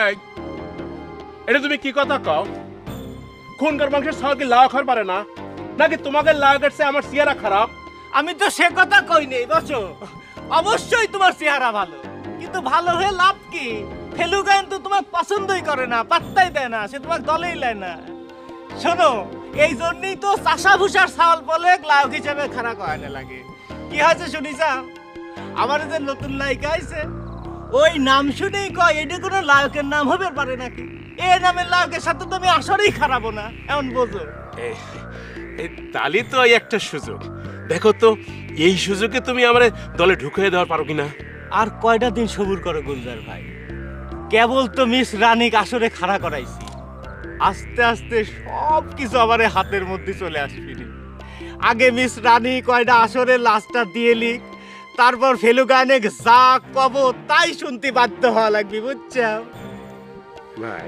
এই এটা তুমি কি কথা কও? খুনকার বংশের ছাগল কি লাউ খাবার পারে না, নাকি তোমাকে লাউ কাটছে আমার চেহারা খারাপ? আমি তো সে কথা কই নেই বসো, অবশ্যই তোমার চেহারা ভালো, কিন্তু ভালো হয়ে লাভ কি? ফেলু গায়ন তো তোমার পছন্দই করে না, পাত্তাই দেয় না, সে তোমার দলেই লাই না। শোনো, এই জন্যই তো চাষা ভুষার ছাগল বলে লাউ হিসাবে খারাপ হয় না লাগে। কি হয়েছে শুনিছা? আমার যে নতুন নায়িকা আইছে, ওই নাম শুনেই কয় এটা কোনো লায়কের নাম হবে পারে নাকি? এই নামের লায়কের সাথে তো আমি আসলেই খারাপ না, এমন বোঝো? এই তালি তো এই একটা সুযোগ, দেখো তো এই সুযোগে তুমি আমার দলে ঢুকিয়ে দেওয়ার পারো কিনা। আর কয়টা দিন সবুর করো গুলজার ভাই, কেবল তো মিস রানীক আসরে খাড়া করাইছি, আস্তে আস্তে সব কিছু আমার হাতের মধ্যে চলে আসবি। আগে মিস রানী কয়টা আসরে লাস্টটা দিয়ে লিখ, তারপর ফেলু গানে যা কব তাই শুনতে বাধ্য হওয়া লাগবে, বুঝছো? ভাই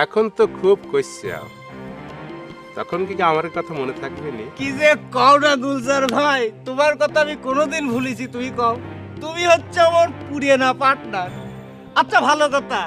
এখন তো খুব কইছাও, তখন কি আমার কথা মনে থাকবে নি? কি যে কও না গুলজার ভাই, তোমার কথা আমি কোনোদিন ভুলিছি? তুমি কও, তুমি হচ্ছে আমার পুরিয়ে পার্টনার। আচ্ছা ভালো কথা,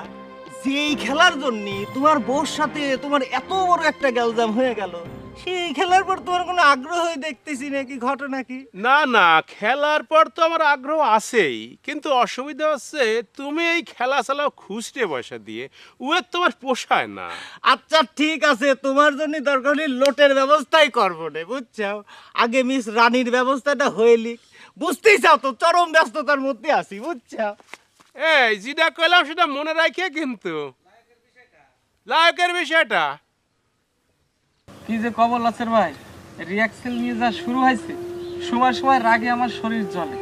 যেই খেলার জন্য তোমার বউর সাথে তোমার এত বড় একটা গ্যালজাম হয়ে গেল, সেই খেলার পর তোমার কোনো আগ্রহ দেখতেছি নাকি? ঘটনা কি? না না, খেলার পর তো আমার আগ্রহ আছেই, কিন্তু অসুবিধা হচ্ছে তুমি এই খেলা চালাও খুচরে পয়সা দিয়ে, ওয়ে তোমার পোষায় না। আচ্ছা ঠিক আছে, তোমার জন্য দরকার হলে লোটের ব্যবস্থাই করবো না, বুঝছো? আগে মিস রানীর ব্যবস্থাটা হইলি, বুঝতেই চাও তো চরম ব্যস্ততার মধ্যে আছি, বুঝছো? এই যেটা কইলাম সেটা মনে রাখে, কিন্তু লায়কের বিষয়টা কি যে কবল আছে ভাই, রিয়াকশন নিয়ে যা শুরু হয়েছে, সময় সময় রাগে আমার শরীর জ্বলে।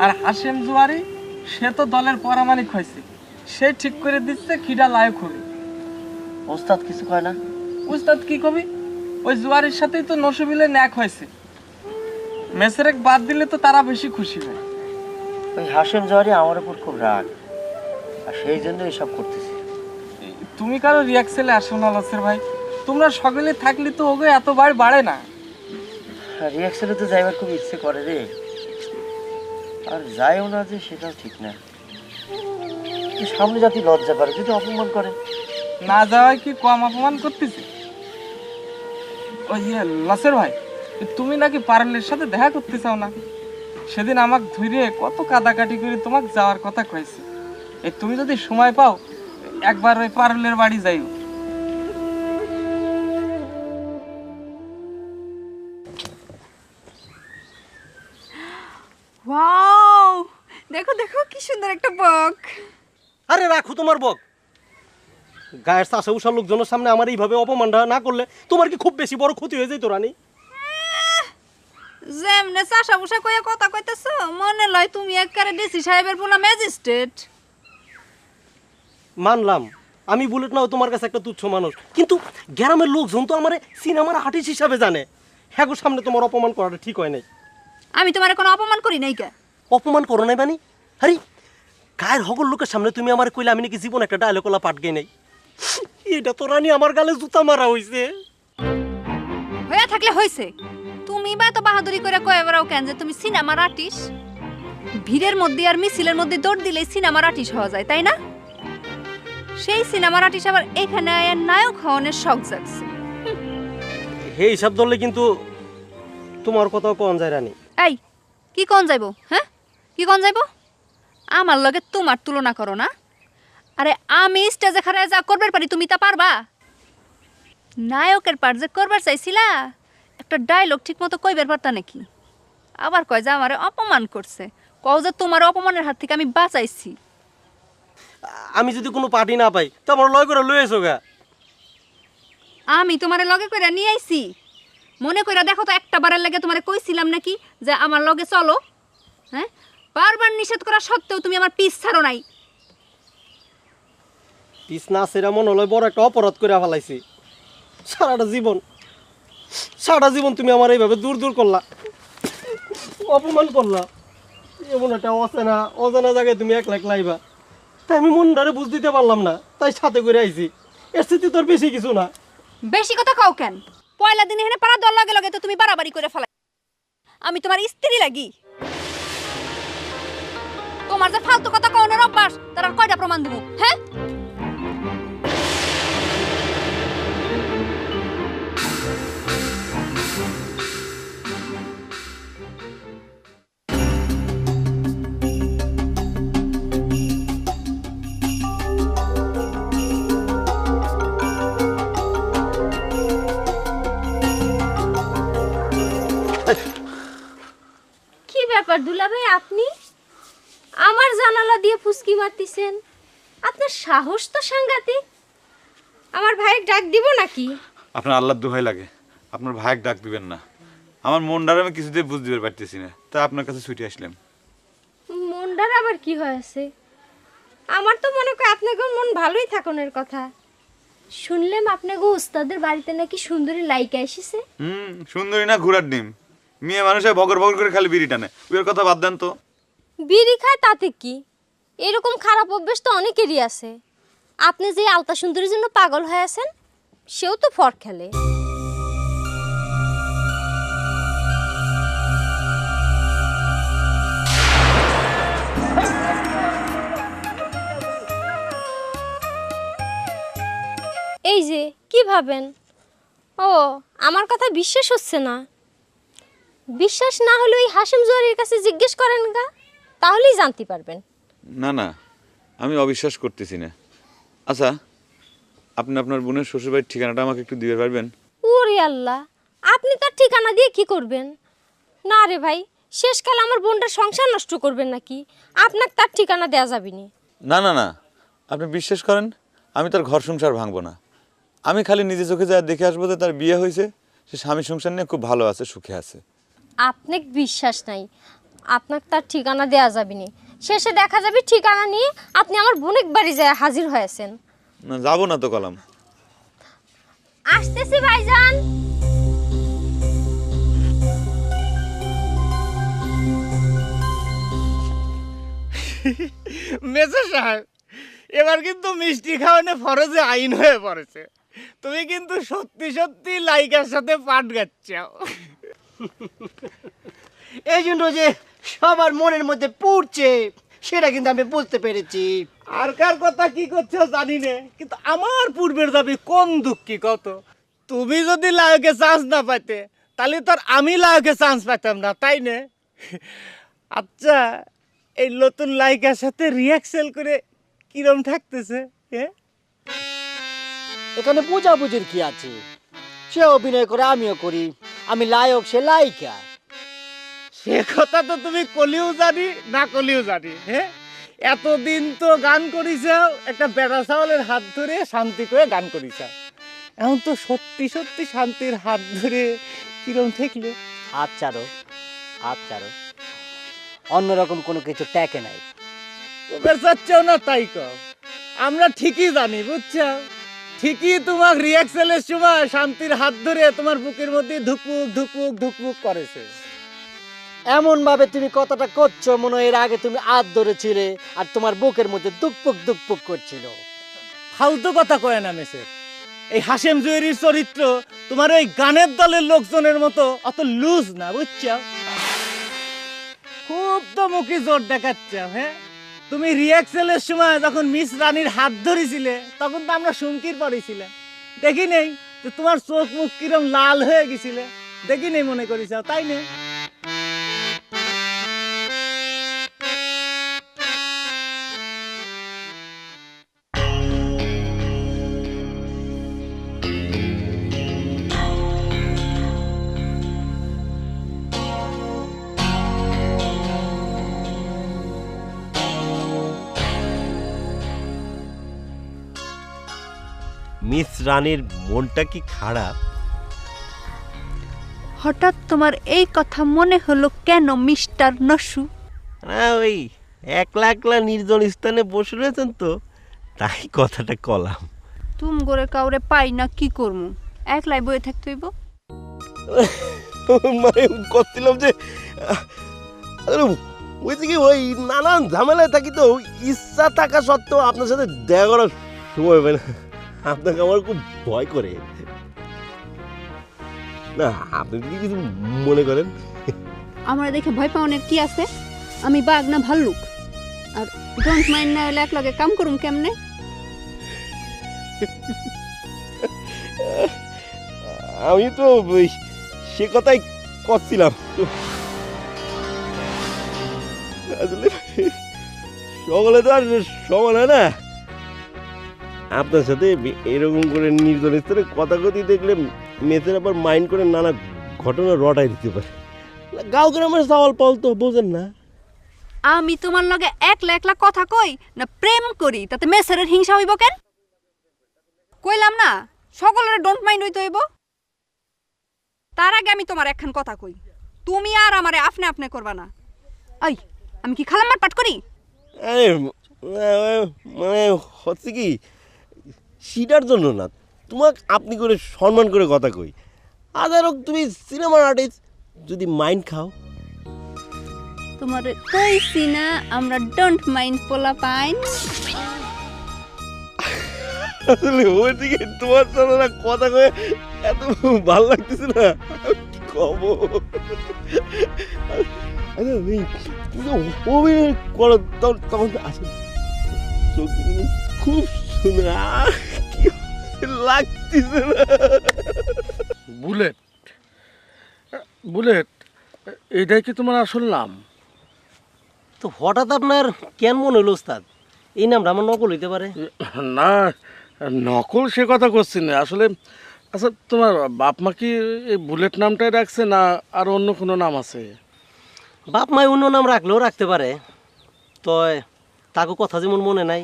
আর হাশেম জুয়ারি সে তো দলের পরামানিক হয়েছে, সে ঠিক করে দিচ্ছে কিডা লায়ক হবে। ওস্তাদ কিছু কয় না? উস্তাদ কি কবি, ওই জুয়ারির সাথেই তো নসবিলে ন্যাক হয়েছে, মেসেরেক বাদ দিলে তো তারা বেশি খুশি হয়। ওই হাশেম জওয়ারি আমার উপর খুব রাগ, আর সেই জন্য এসব করতেছি। তুমি কারো রিয়াকশনে আসো না লসের ভাই, তোমরা সকলে থাকলে তো ওকে এত বাড়ে না। রিয়াকশনে তো যাইবার খুব ইচ্ছে করে রে, আর যাইও না যে সেটাও ঠিক না। সামনে জাতি লজ্জা করে, যদি অপমান করে। না যাওয়ায় কি কম অপমান করতেছে? ওই লসের ভাই, তুমি নাকি পারুলের সাথে দেখা করতে চাও না? সেদিন আমাকে ধরে কত কাদাকাটি করে তোমাকে যাওয়ার কথা কয়েছে। এই তুমি যদি সময় পাও একবার ওই পারুলের বাড়ি যাইও। ওয়াও, দেখো দেখো কি সুন্দর একটা বক। আরে রাখো তোমার বক, গায়ের চাষা উষার লোকজনের সামনে আমার এইভাবে অপমানটা না করলে তোমার কি খুব বেশি বড় ক্ষতি হয়ে যায় তো রানী? যেমনে চাষা বুসা কইয়া কথা কইতেছ, মনে লয় তুমি একবারে ডিসি সাহেবের পোলা ম্যাজিস্ট্রেট। মানলাম আমি বুলেট নাও তোমার কাছে একটা তুচ্ছ মানুষ, কিন্তু গ্রামের লোকজন তো আমার সিনেমার আর্টিস্ট হিসাবে জানে। হ্যাঁ গো, সামনে তোমার অপমান করাটা ঠিক হয় নাই। আমি তোমার কোনো অপমান করি নাই কে? অপমান করো নাই মানে? আরে গায়ের হগল লোকের সামনে তুমি আমার কইলে আমি নাকি জীবন একটা ডায়লগলা পাঠ গাই নাই। এটা তো রানী আমার গালে জুতা মারা হইছে। হইয়া থাকলে হইছে, তুমি বা তো বাহাদুরি করে কয়ে বেড়াও কেন যে তুমি সিনেমার আর্টিস্ট? ভিড়ের মধ্যে আর মিছিলের মধ্যে দৌড় দিলেই সিনেমার আর্টিস্ট হওয়া যায়, তাই না? সেই সিনেমার আর্টিস্ট আবার এখানে আয়া নায়ক হওয়ার শখ জাগছে। হে হিসাব ধরলে কিন্তু তোমার কথাও কন যায় রানী। এই কি কোন যাইবো? হ্যাঁ কি কোন যাইবো? আমার লগে তোমার তুলনা করো না। আরে আমি স্টেজে খাড়ায় যা করবার পারি তুমি তা পারবা? নায়কের পার যে করবার চাইছিলা, একটা ডায়লগ ঠিক মতো কইবার পারতা নাকি? আবার কয় যে আমারে অপমান করছে, কও যে তোমার অপমানের হাত থেকে আমি বাঁচাইছি। আমি যদি কোনো পার্টি না পাই তো আমার লয় করে লয়ে এসো গা। আমি তোমারে লগে কইরা নিয়ে আইছি, মনে কইরা দেখো তো একটা বারের লাগে তোমারে কইছিলাম নাকি যে আমার লগে চলো? হ্যাঁ, বারবার নিষেধ করা সত্ত্বেও তুমি আমার পিছ ছাড়ো নাই। পিস না সেরা মনে হলো বড় একটা অপরাধ করে ফেলাইছি। সারাটা জীবন তুমি আমার এইভাবে দূর দূর করলা, অপমান করলা। এমন একটা অজানা জায়গায় তুমি একলা লাইবা, তাই আমি মনটারে বুঝ দিতে পারলাম না, তাই সাথে করে আইছি। এর স্থিতি তোর বেশি কিছু না। বেশি কথা কও কেন? পয়লা দিনে হেনে পাড়া দেওয়ার লগে লগে তো তুমি বাড়াবাড়ি করে ফেলাই। আমি তোমার স্ত্রী লাগি? তোমার যে ফালতু কথা কওনের অভ্যাস তার আর কয়টা প্রমাণ দেবো, হ্যাঁ? কি ব্যাপার দুলাভাই, আপনি আমার জানালা দিয়ে ফুসকি মারতেছেন? আপনার সাহস তো সাংঘাতিক। আমার ভাইকে ডাক দিব নাকি? আপনার আল্লাহর দোহাই লাগে, আপনার ভাইক ডাক দিবেন না। আমার মনটারে আমি কিছুতেই বুঝতে পারতেছি না, তাই আপনার কাছে ছুটে আসলাম। মনটার আবার কি হয়েছে? আমার তো মনে হয় আপনাকে মন ভালোই থাকনের কথা। শুনলাম আপনাকে উস্তাদের বাড়িতে নাকি সুন্দরী লাইকা এসেছে। সুন্দরী না ঘোড়ার ডিম, মেয়ে মানুষের বগর বগর করে খালি বিড়ি টানে, ওর কথা বাদ দেন তো। বিড়ি খায় তাতে কি? এরকম খারাপ অভ্যেস তো অনেকেরই আছে। আপনি যে আলতা সুন্দরীর জন্য পাগল হয়ে আছেন, সেও তো ফর খেলে। এই যে কি ভাবেন? ও, আমার কথা বিশ্বাস হচ্ছে না? বিশ্বাস না হলে ওই হাসিম জোয়ারির কাছে জিজ্ঞেস করেন গা, তাহলেই জানতে পারবেন। না না, আমি অবিশ্বাস করতেছি না। আচ্ছা, আপনি আপনার বোনের শ্বশুরবাড়ির ঠিকানাটা আমাকে একটু দিতে পারবেন? ওরে আল্লাহ, আপনি তার ঠিকানা দিয়ে কি করবেন? না রে ভাই, শেষকালে আমার বোনটার সংসার নষ্ট করবেন নাকি? আপনাকে তার ঠিকানা দেওয়া যাবে না। না না না, আপনি বিশ্বাস করেন, আমি তার ঘর সংসার ভাঙবো না। আমি খালি নিজে চোখে যা দেখে আসবো যে তার বিয়ে হয়েছে, সে স্বামী সংসার নিয়ে খুব ভালো আছে, সুখে আছে। আপনাকে বিশ্বাস নাই, আপনাকে তার ঠিকানা দেওয়া যাবে না। শেষে দেখা যাবে ঠিকানা নিয়ে আপনি আমার বোনের বাড়ি যায় হাজির হয়েছেন। না, যাবো না তো কলাম। আসতেছি ভাইজান। মেজর সাহেব, এবার কিন্তু মিষ্টি খাওয়ানো ফরজে আইন হয়ে পড়েছে। তুমি কিন্তু সত্যি সত্যি লাইকার সাথে পাট গাচ্ছাও। এই জন্য যে সবার মনের মধ্যে পড়ছে সেটা কিন্তু আমি বুঝতে পেরেছি। আর কার কথা কি করছো জানি না, কিন্তু আমার পূর্বের দাবি কোন দুঃখী কত। তুমি যদি লায়কে চান্স না পাইতে, তাহলে তো আর আমি লায়কে চান্স পাইতাম না, তাই না? আচ্ছা, এই নতুন লাইকার সাথে রিহার্সাল করে কিরম থাকতেছে? হ্যাঁ, এখানে বুঝাবুঝির কি আছে? সে অভিনয় করে, আমিও করি। আমি লায়ক, সে লায়িকা। সে কথা তো তুমি কলিও জানি না কলিও জানি। হ্যাঁ, এতদিন তো গান করিস, একটা বেড়া চাউলের হাত ধরে শান্তি করে গান করিস। এখন তো সত্যি সত্যি শান্তির হাত ধরে কিরম ঠেকলে? আচ্ছারো আচ্ছারো, অন্যরকম কোনো কিছু ট্যাকে নাই। চাচ্ছেও না তাই কও, আমরা ঠিকই জানি, বুঝছো? ঠিকই তোমার রিহার্সালের সময় শান্তির হাত ধরে তোমার বুকের মধ্যে ধুকপুক ধুকপুক ধুকপুক করেছে। এমন ভাবে তুমি কথাটা করছো মনে হয় এর আগে তুমি হাত ধরেছিলে আর তোমার বুকের মধ্যে দুকপুক দুকপুক করছিল। ফালতু কথা কয় না মেসের। এই হাসেম জুয়েরির চরিত্র তোমার ওই গানের দলের লোকজনের মতো অত লুজ না, বুঝছো? খুব তো মুখে জোর দেখাচ্ছ। হ্যাঁ, তুমি রিহার্সালের সময় যখন মিস রানীর হাত ধরেছিলে, তখন তো আমরা শুনকির পড়েছিলাম। দেখি নেই যে তোমার চোখ মুখ কিরম লাল হয়ে গেছিল? দেখি নেই মনে করিস, তাই না? মিস রানীর মনটা কি খারাপ? হঠাৎ তোমার এই কথা মনে হলো কেন মিস্টার নসু? না, ওই একলা একলা নির্জন স্থানে বসে রয়েছেন তো, তাই কথাটা কলাম। তুম করে কাউরে পাই না, কি করমু? একলাই বয়ে থাকতে হইব। মানে করছিলাম যে ওই থেকে ওই নানান ঝামেলায় থাকি, তো ইচ্ছা থাকা সত্ত্বেও আপনার সাথে দেখা করার সময় হবে না। আপনাকে আমার খুব ভয় করে। না, আপনি যদি কিছু মনে করেন। আমার দেখে ভয় পাওয়ানোর কি আছে? আমি বাঘ না ভাল্লুক? আর ডোন্ট মাইন্ড না হলে এক লগে কাম করুম কেমনে? আমি তো ওই সে কথাই করছিলাম আসলে সকলে তো আর সমান হয় না। আপনার সাথে এরকম করে নির্জন স্তরে কথা কথি দেখলে মেয়েদের আবার মাইন্ড করে নানা ঘটনা রটাই দিতে পারে। গাঁও গ্রামের চাওয়াল পাল তো বোঝেন না। আমি তোমার লগে একলা একলা কথা কই না প্রেম করি, তাতে মেসেরের হিংসা হইব কেন? কইলাম না সকলের ডোন্ট মাইন্ড হইতে হইব। তার আগে আমি তোমার একখান কথা কই, তুমি আর আমারে আপনি আপনি করবা না। এই আমি কি খালাম্মার পাঠ করি? আরে মানে হচ্ছে কি সেটার জন্য না, তোমাকে আপনি করে সম্মান করে কথা কই। আদার তুমি সিনেমার আর্টিস্ট, যদি মাইন্ড খাও। তোমার কইছি না আমরা ডোন্ট মাইন্ড পোলা পাইন। আসলে ওই দিকে তোমার সাথে না কথা কয়ে এত ভালো লাগতেছে না কি কব। আচ্ছা অভিনয় করো তখন তো আসে চোখ দুটো খুব সুন্দর, আর কি লাগতেছে না। বুলেট, বুলেট এইটাই কি তোমার আসল নাম? তো হঠাৎ আপনার কেন মনে হলো ওস্তাদ এই নামটা আমার নকল হইতে পারে? না নকল সে কথা করছি না আসলে। আচ্ছা তোমার বাপ মা কি এই বুলেট নামটাই রাখছে না আর অন্য কোনো নাম আছে? বাপ মায় অন্য নাম রাখলেও রাখতে পারে, তো তাকে কথা যেমন মনে নাই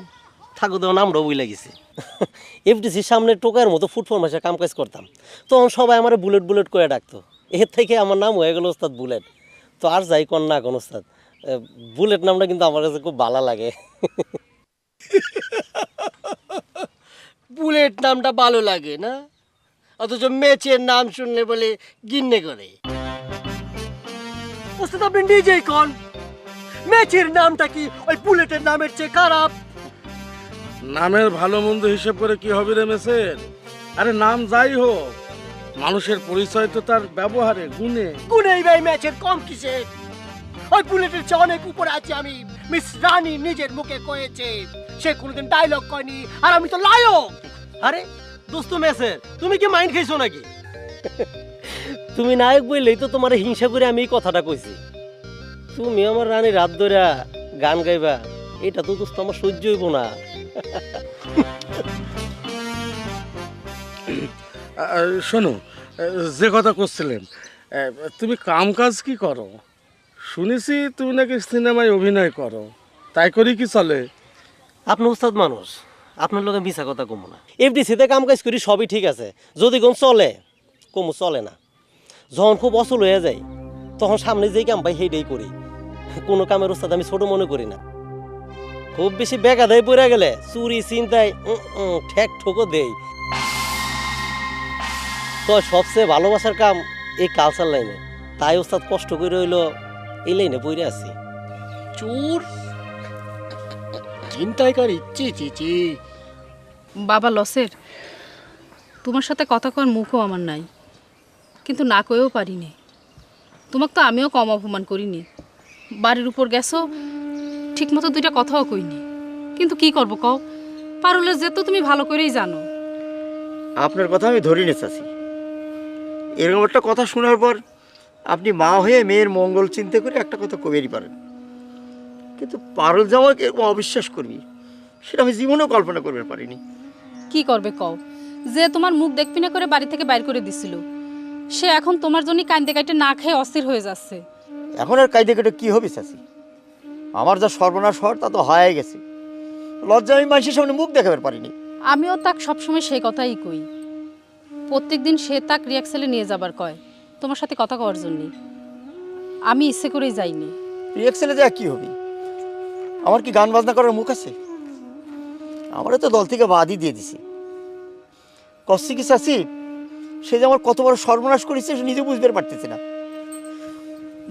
থাকো দেওয়া নামটাও বই লাগিছে। এফডিসির সামনে টোকার মতো ফুটফল মাসে কাম কাজ করতাম, তখন সবাই আমার বুলেট বুলেট করে ডাকতো। এর থেকে আমার নাম হয়ে গেল ওস্তাদ বুলেট। তো আর যাই কর না কোন ওস্তাদ, বুলেট নামটা কিন্তু আমার কাছে খুব ভালো লাগে। বুলেট নামটা ভালো লাগে না, অথচ ম্যাচের নাম শুনলে বলে গিন্নে করে। ওস্তাদ আপনি নিজেই কোন ম্যাচের নামটা কি ওই বুলেটের নামের চেয়ে খারাপ? নামের ভালো মন্দ হিসেব করে কি হবে রে মেসের? আরে নাম যাই হোক, মানুষের পরিচয় তো তার ব্যবহারে গুণে। গুনেই ভাই ম্যাচের কম কিসে? ওই বুলেটের চেয়ে অনেক উপরে আছি আমি। মিস রানী নিজের মুখে কয়েছে সে কোনোদিন ডায়লগ কয়নি, আর আমি তো লায়ক। আরে দোস্ত মেসের, তুমি কি মাইন্ড খাইছো নাকি? তুমি নায়ক বললেই তো তোমার হিংসা করে আমি এই কথাটা কইছি। তুমি আমার রানী রাত ধরে গান গাইবা, এটা তো দোস্ত আমার সহ্য হইব না। শোনো, যে কথা করছিলেন, তুমি কাম কাজ কি করো? শুনেছি তুমি নাকি সিনেমায় অভিনয় করো, তাই করি কি চলে? আপনি উস্তাদ মানুষ, আপনার লোকে মিছা কথা কমো না। এফডিসিতে কাম কাজ করি সবই ঠিক আছে, যদি কোন চলে কমু চলে না। যখন খুব অচল হয়ে যায় তখন সামনে যেই কাম পাই সেইটাই করি। কোনো কামের উস্তাদ আমি ছোট মনে করি না। খুব বেশি বেগাদায় পড়ে গেলে চুরি চিন্তায় ঠেক ঠোকো দেই। তো সবচেয়ে ভালোবাসার কাম এই কালচার লাইনে, তাই ওস্তাদ কষ্ট করে হইলো এই লাইনে পড়ে আছি। চোর চিন্তায় কর ইচ্ছি চিচি। বাবা লসের, তোমার সাথে কথা কর মুখও আমার নাই, কিন্তু না কয়েও পারিনি। তোমাকে তো আমিও কম অপমান করিনি। বাড়ির উপর গেছো, ঠিক মতো দুইটা কথাও কইনি, কিন্তু কি করবো কও? পারুলের যে তো তুমি ভালো করেই জানো। আপনার কথা আমি ধরি নে চাচি। এরকম একটা কথা শোনার পর আপনি মা হয়ে মেয়ের মঙ্গল চিন্তা করে একটা কথা কবেরই পারেন, কিন্তু পারুল জামাইকে এরকম অবিশ্বাস করবি সেটা আমি জীবনেও কল্পনা করতে পারিনি। কি করবে কও? যে তোমার মুখ দেখবি না করে বাড়ি থেকে বাইর করে দিছিল, সে এখন তোমার জন্য কান্দে কাইটে না খেয়ে অস্থির হয়ে যাচ্ছে। এখন আর কায়দে কেটে কী হবে চাচি? আমার যা সর্বনাশ হওয়ার তা তো হয়ে গেছে। লজ্জা আমি মানুষের সামনে মুখ দেখাতে পারিনি। আমিও তাক সবসময় সেই কথাই কই। প্রত্যেকদিন সে তাক রিয়াক্সেলে নিয়ে যাবার কয় তোমার সাথে কথা কওয়ার জন্য। আমি ইচ্ছে করেই যাইনি। রিয়াক্সেলে যা কি হবে? আমার কি গান বাজনা করার মুখ আছে? আমারও তো দল থেকে বাদই দিয়ে দিছে। কষ্ট কি চাচি, সে যে আমার কত বড় সর্বনাশ করেছে সে নিজে বুঝতে পারতেছে না।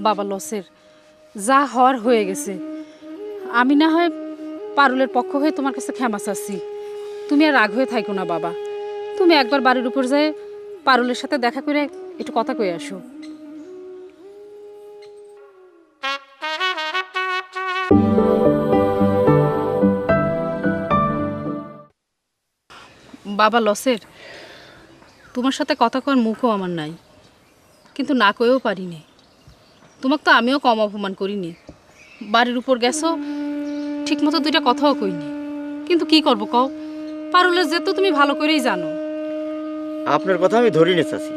বাবা লসের, যা হওয়ার হয়ে গেছে। আমি না হয় পারুলের পক্ষ হয়ে তোমার কাছে ক্ষমা চাচ্ছি। তুমি আর রাগ হয়ে থাকো না বাবা। তুমি একবার বাড়ির উপর যায় পারুলের সাথে দেখা করে একটু কথা কয়ে আসো। বাবা লসের, তোমার সাথে কথা কর মুখও আমার নাই, কিন্তু না কয়েও পারিনি। তোমাকে তো আমিও কম অপমান করিনি। বাড়ির উপর গেছো, ঠিকমতো দুইটা কথাও কইনি, কিন্তু কি করব কও? পারুলের যে তো তুমি ভালো করেই জানো। আপনার কথা আমি ধরি না চাচি।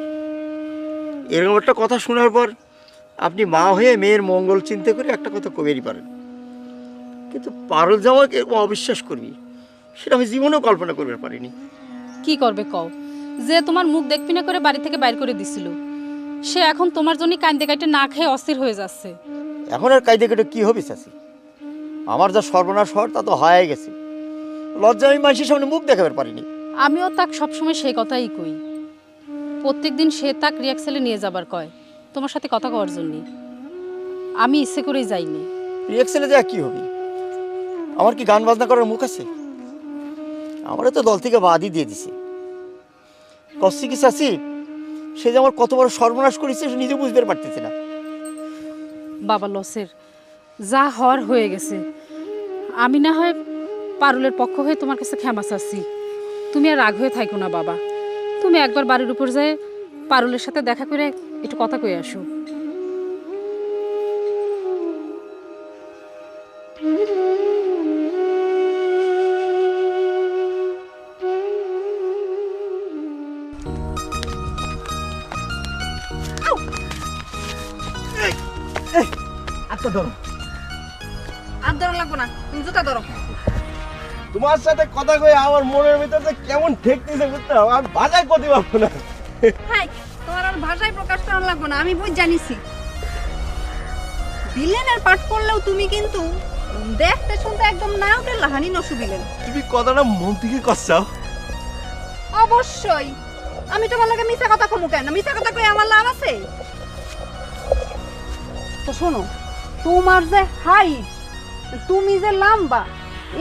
এরকম একটা কথা শোনার পর আপনি মা হয়ে মেয়ের মঙ্গল চিন্তা করে একটা কথা কবেরই পারেন, কিন্তু পারুল জামাইকে এরকম অবিশ্বাস করবি সেটা আমি জীবনেও কল্পনা করতে পারিনি। কি করবে কও? যে তোমার মুখ দেখবি না করে বাড়ি থেকে বাইর করে দিছিল, সে এখন তোমার জন্য কান্দে কাইটে না খেয়ে অস্থির হয়ে যাচ্ছে। এখন আর কায়দে কেটে কী হবে চাচি? আমার যা সর্বনাশ হওয়ার তা তো হয়ে গেছে। লজ্জা আমি মানুষের সামনে মুখ দেখাতে পারিনি। আমিও তাক সবসময় সেই কথাই কই। প্রত্যেকদিন সে তাক রিয়াক্সেলে নিয়ে যাবার কয় তোমার সাথে কথা কওয়ার জন্য। আমি ইচ্ছে করেই যাইনি। রিয়াক্সেলে যা কী হবে? আমার কি গান বাজনা করার মুখ আছে? আমারও তো দল থেকে বাদই দিয়ে দিছে। কষ্ট কি চাচি, সে যে আমার কত বড় সর্বনাশ করেছে সে নিজে বুঝতে পারতেছে না। বাবা লসের, যা হওয়ার হয়ে গেছে। আমি না হয় পারুলের পক্ষ হয়ে তোমার কাছে ক্ষমা চাচ্ছি। তুমি আর রাগ হয়ে থাকো না বাবা। তুমি একবার বাড়ির উপর যায় পারুলের সাথে দেখা করে একটু কথা কয়ে আসো। আর ধরো লাগবো না, তুমি জুতা ধরো। তোমার সাথে কথা কয়ে আমার মনের ভিতর যে কেমন ঠেকতেছে বুঝতে হবে, আমি ভাষায় করতে পারবো না। হাই, তোমার আর ভাষায় প্রকাশ করা লাগবে না, আমি বুঝ জানিছি। ভিলেনের পাঠ করলেও তুমি কিন্তু দেখতে শুনতে একদম নায়কের লাহানি নসু ভিলেন। তুমি কথাটা মন থেকে করছাও? অবশ্যই। আমি তোমার লাগে মিথ্যা কথা কমু কেন? মিথ্যা কথা কই আমার লাভ আছে? তো শোনো, তোমার যে হাইট, তুমি যে লম্বা,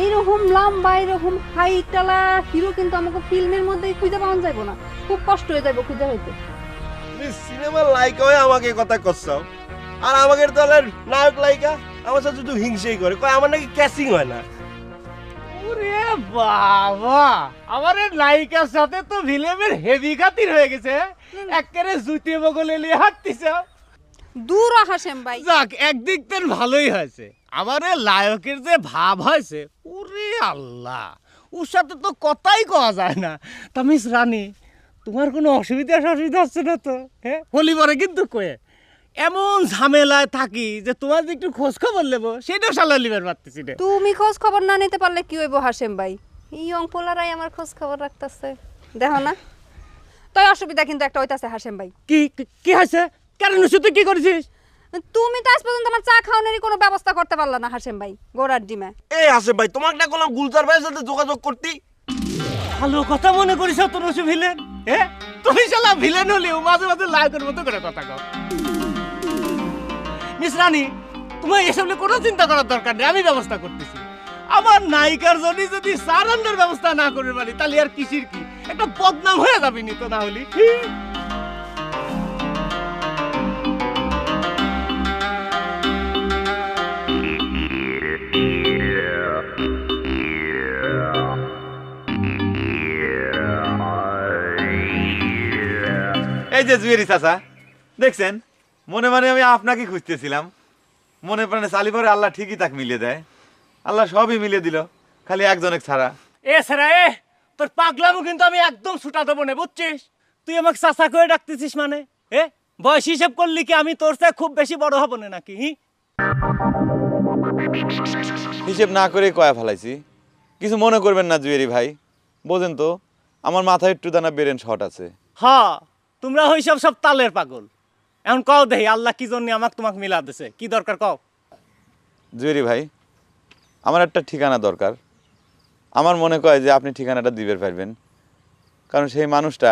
এইরকম লম্বা এরকম হাইটওয়ালা হিরো কিন্তু আমাকে ফিল্মের মধ্যে খুঁজে পাওয়া যাবে না। খুব কষ্ট হয়ে যাবে খুঁজে হইতে। তুমি সিনেমার লাইকা হয়ে আমাকে কথা করছাও, আর আমাদের দলের নায়ক লাইকা আমার সাথে শুধু হিংসেই করে, কয় আমার নাকি ক্যাসিং হয় না। ওরে বাবা, আমার এই নায়িকার সাথে তো ভিলেমের হেভি খাতির হয়ে গেছে। একেবারে জুতি বগলে নিয়ে হাঁটতিছে। দূর হাসেম ভাই। যাক, একদিক থেকে ভালোই হয়েছে। আমার এই নায়কের যে ভাব হয়েছে, ওরে আল্লাহ, ওর সাথে তো কথাই কওয়া যায় না। তা মিস রানী, তোমার কোনো অসুবিধা হচ্ছে না তো? হ্যাঁ, হলি পরে কিন্তু কয়ে এমন ঝামেলায় থাকি যে তোমার যে একটু খোঁজ খবর নেবো সেটাও সালা লিবার পারতেছি না। তুমি খোঁজ খবর না নিতে পারলে কি হইব হাসেম ভাই? এই অঙ্কলারাই আমার খোঁজ খবর রাখতেছে, দেখো না? তাই অসুবিধা কিন্তু একটা হইতাছে হাসেম ভাই। কি কি হয়েছে? কেন তুই কি করেছিস? তুমি তো আজ পর্যন্ত আমার চা খাওয়ানোরই কোনো ব্যবস্থা করতে পারলা না হাসেম ভাই। গোড়ার ডিমে এই আসে ভাই, তোমাকে না বললাম গুলজার ভাইয়ের সাথে যোগাযোগ করতে? ভালো কথা মনে করিস তো নসু ভিলেন। হ্যাঁ, তুমি শালা ভিলেন হলেও মাঝে মাঝে লায়কের মতো করে কথা কও। মিস রানী, তোমার এসব নিয়ে কোনো চিন্তা করার দরকার নেই, আমি ব্যবস্থা করতেছি। আমার নায়িকার জন্য যদি সারান্ডার ব্যবস্থা না করে পারি তাহলে আর কিসির কি একটা বদনাম হয়ে যাবে নি তো না হলি। এই যে জুয়েরি চাচা, দেখছেন মনে মানে আমি আপনাকে খুঁজতেছিলাম। মনে প্রাণে চালি পরে আল্লাহ ঠিকই তাকে মিলিয়ে দেয়। আল্লাহ সবই মিলিয়ে দিল, খালি একজনের ছাড়া। এ সারা এ, তোর পাগলামো কিন্তু আমি একদম ছুটা দেবো না, বুঝছিস? তুই আমাকে চাচা করে ডাকতেছিস মানে? এ বয়স হিসেব করলি কি আমি তোর চেয়ে খুব বেশি বড় হব না নাকি? হিসেব না করে কয়া ফেলাইছি। কিছু মনে করবেন না জুয়েরি ভাই, বোঝেন তো আমার মাথায় একটু দানা বেরেন শর্ট আছে। হ্যাঁ, তোমরা ওইসব সব তালের পাগল। এখন কও দেখি আল্লাহ কি জন্য আমাকে তোমাকে মিলা দিছে, কি দরকার কও? জুয়েরি ভাই, আমার একটা ঠিকানা দরকার। আমার মনে কয় যে আপনি ঠিকানাটা দিবে পারবেন, কারণ সেই মানুষটা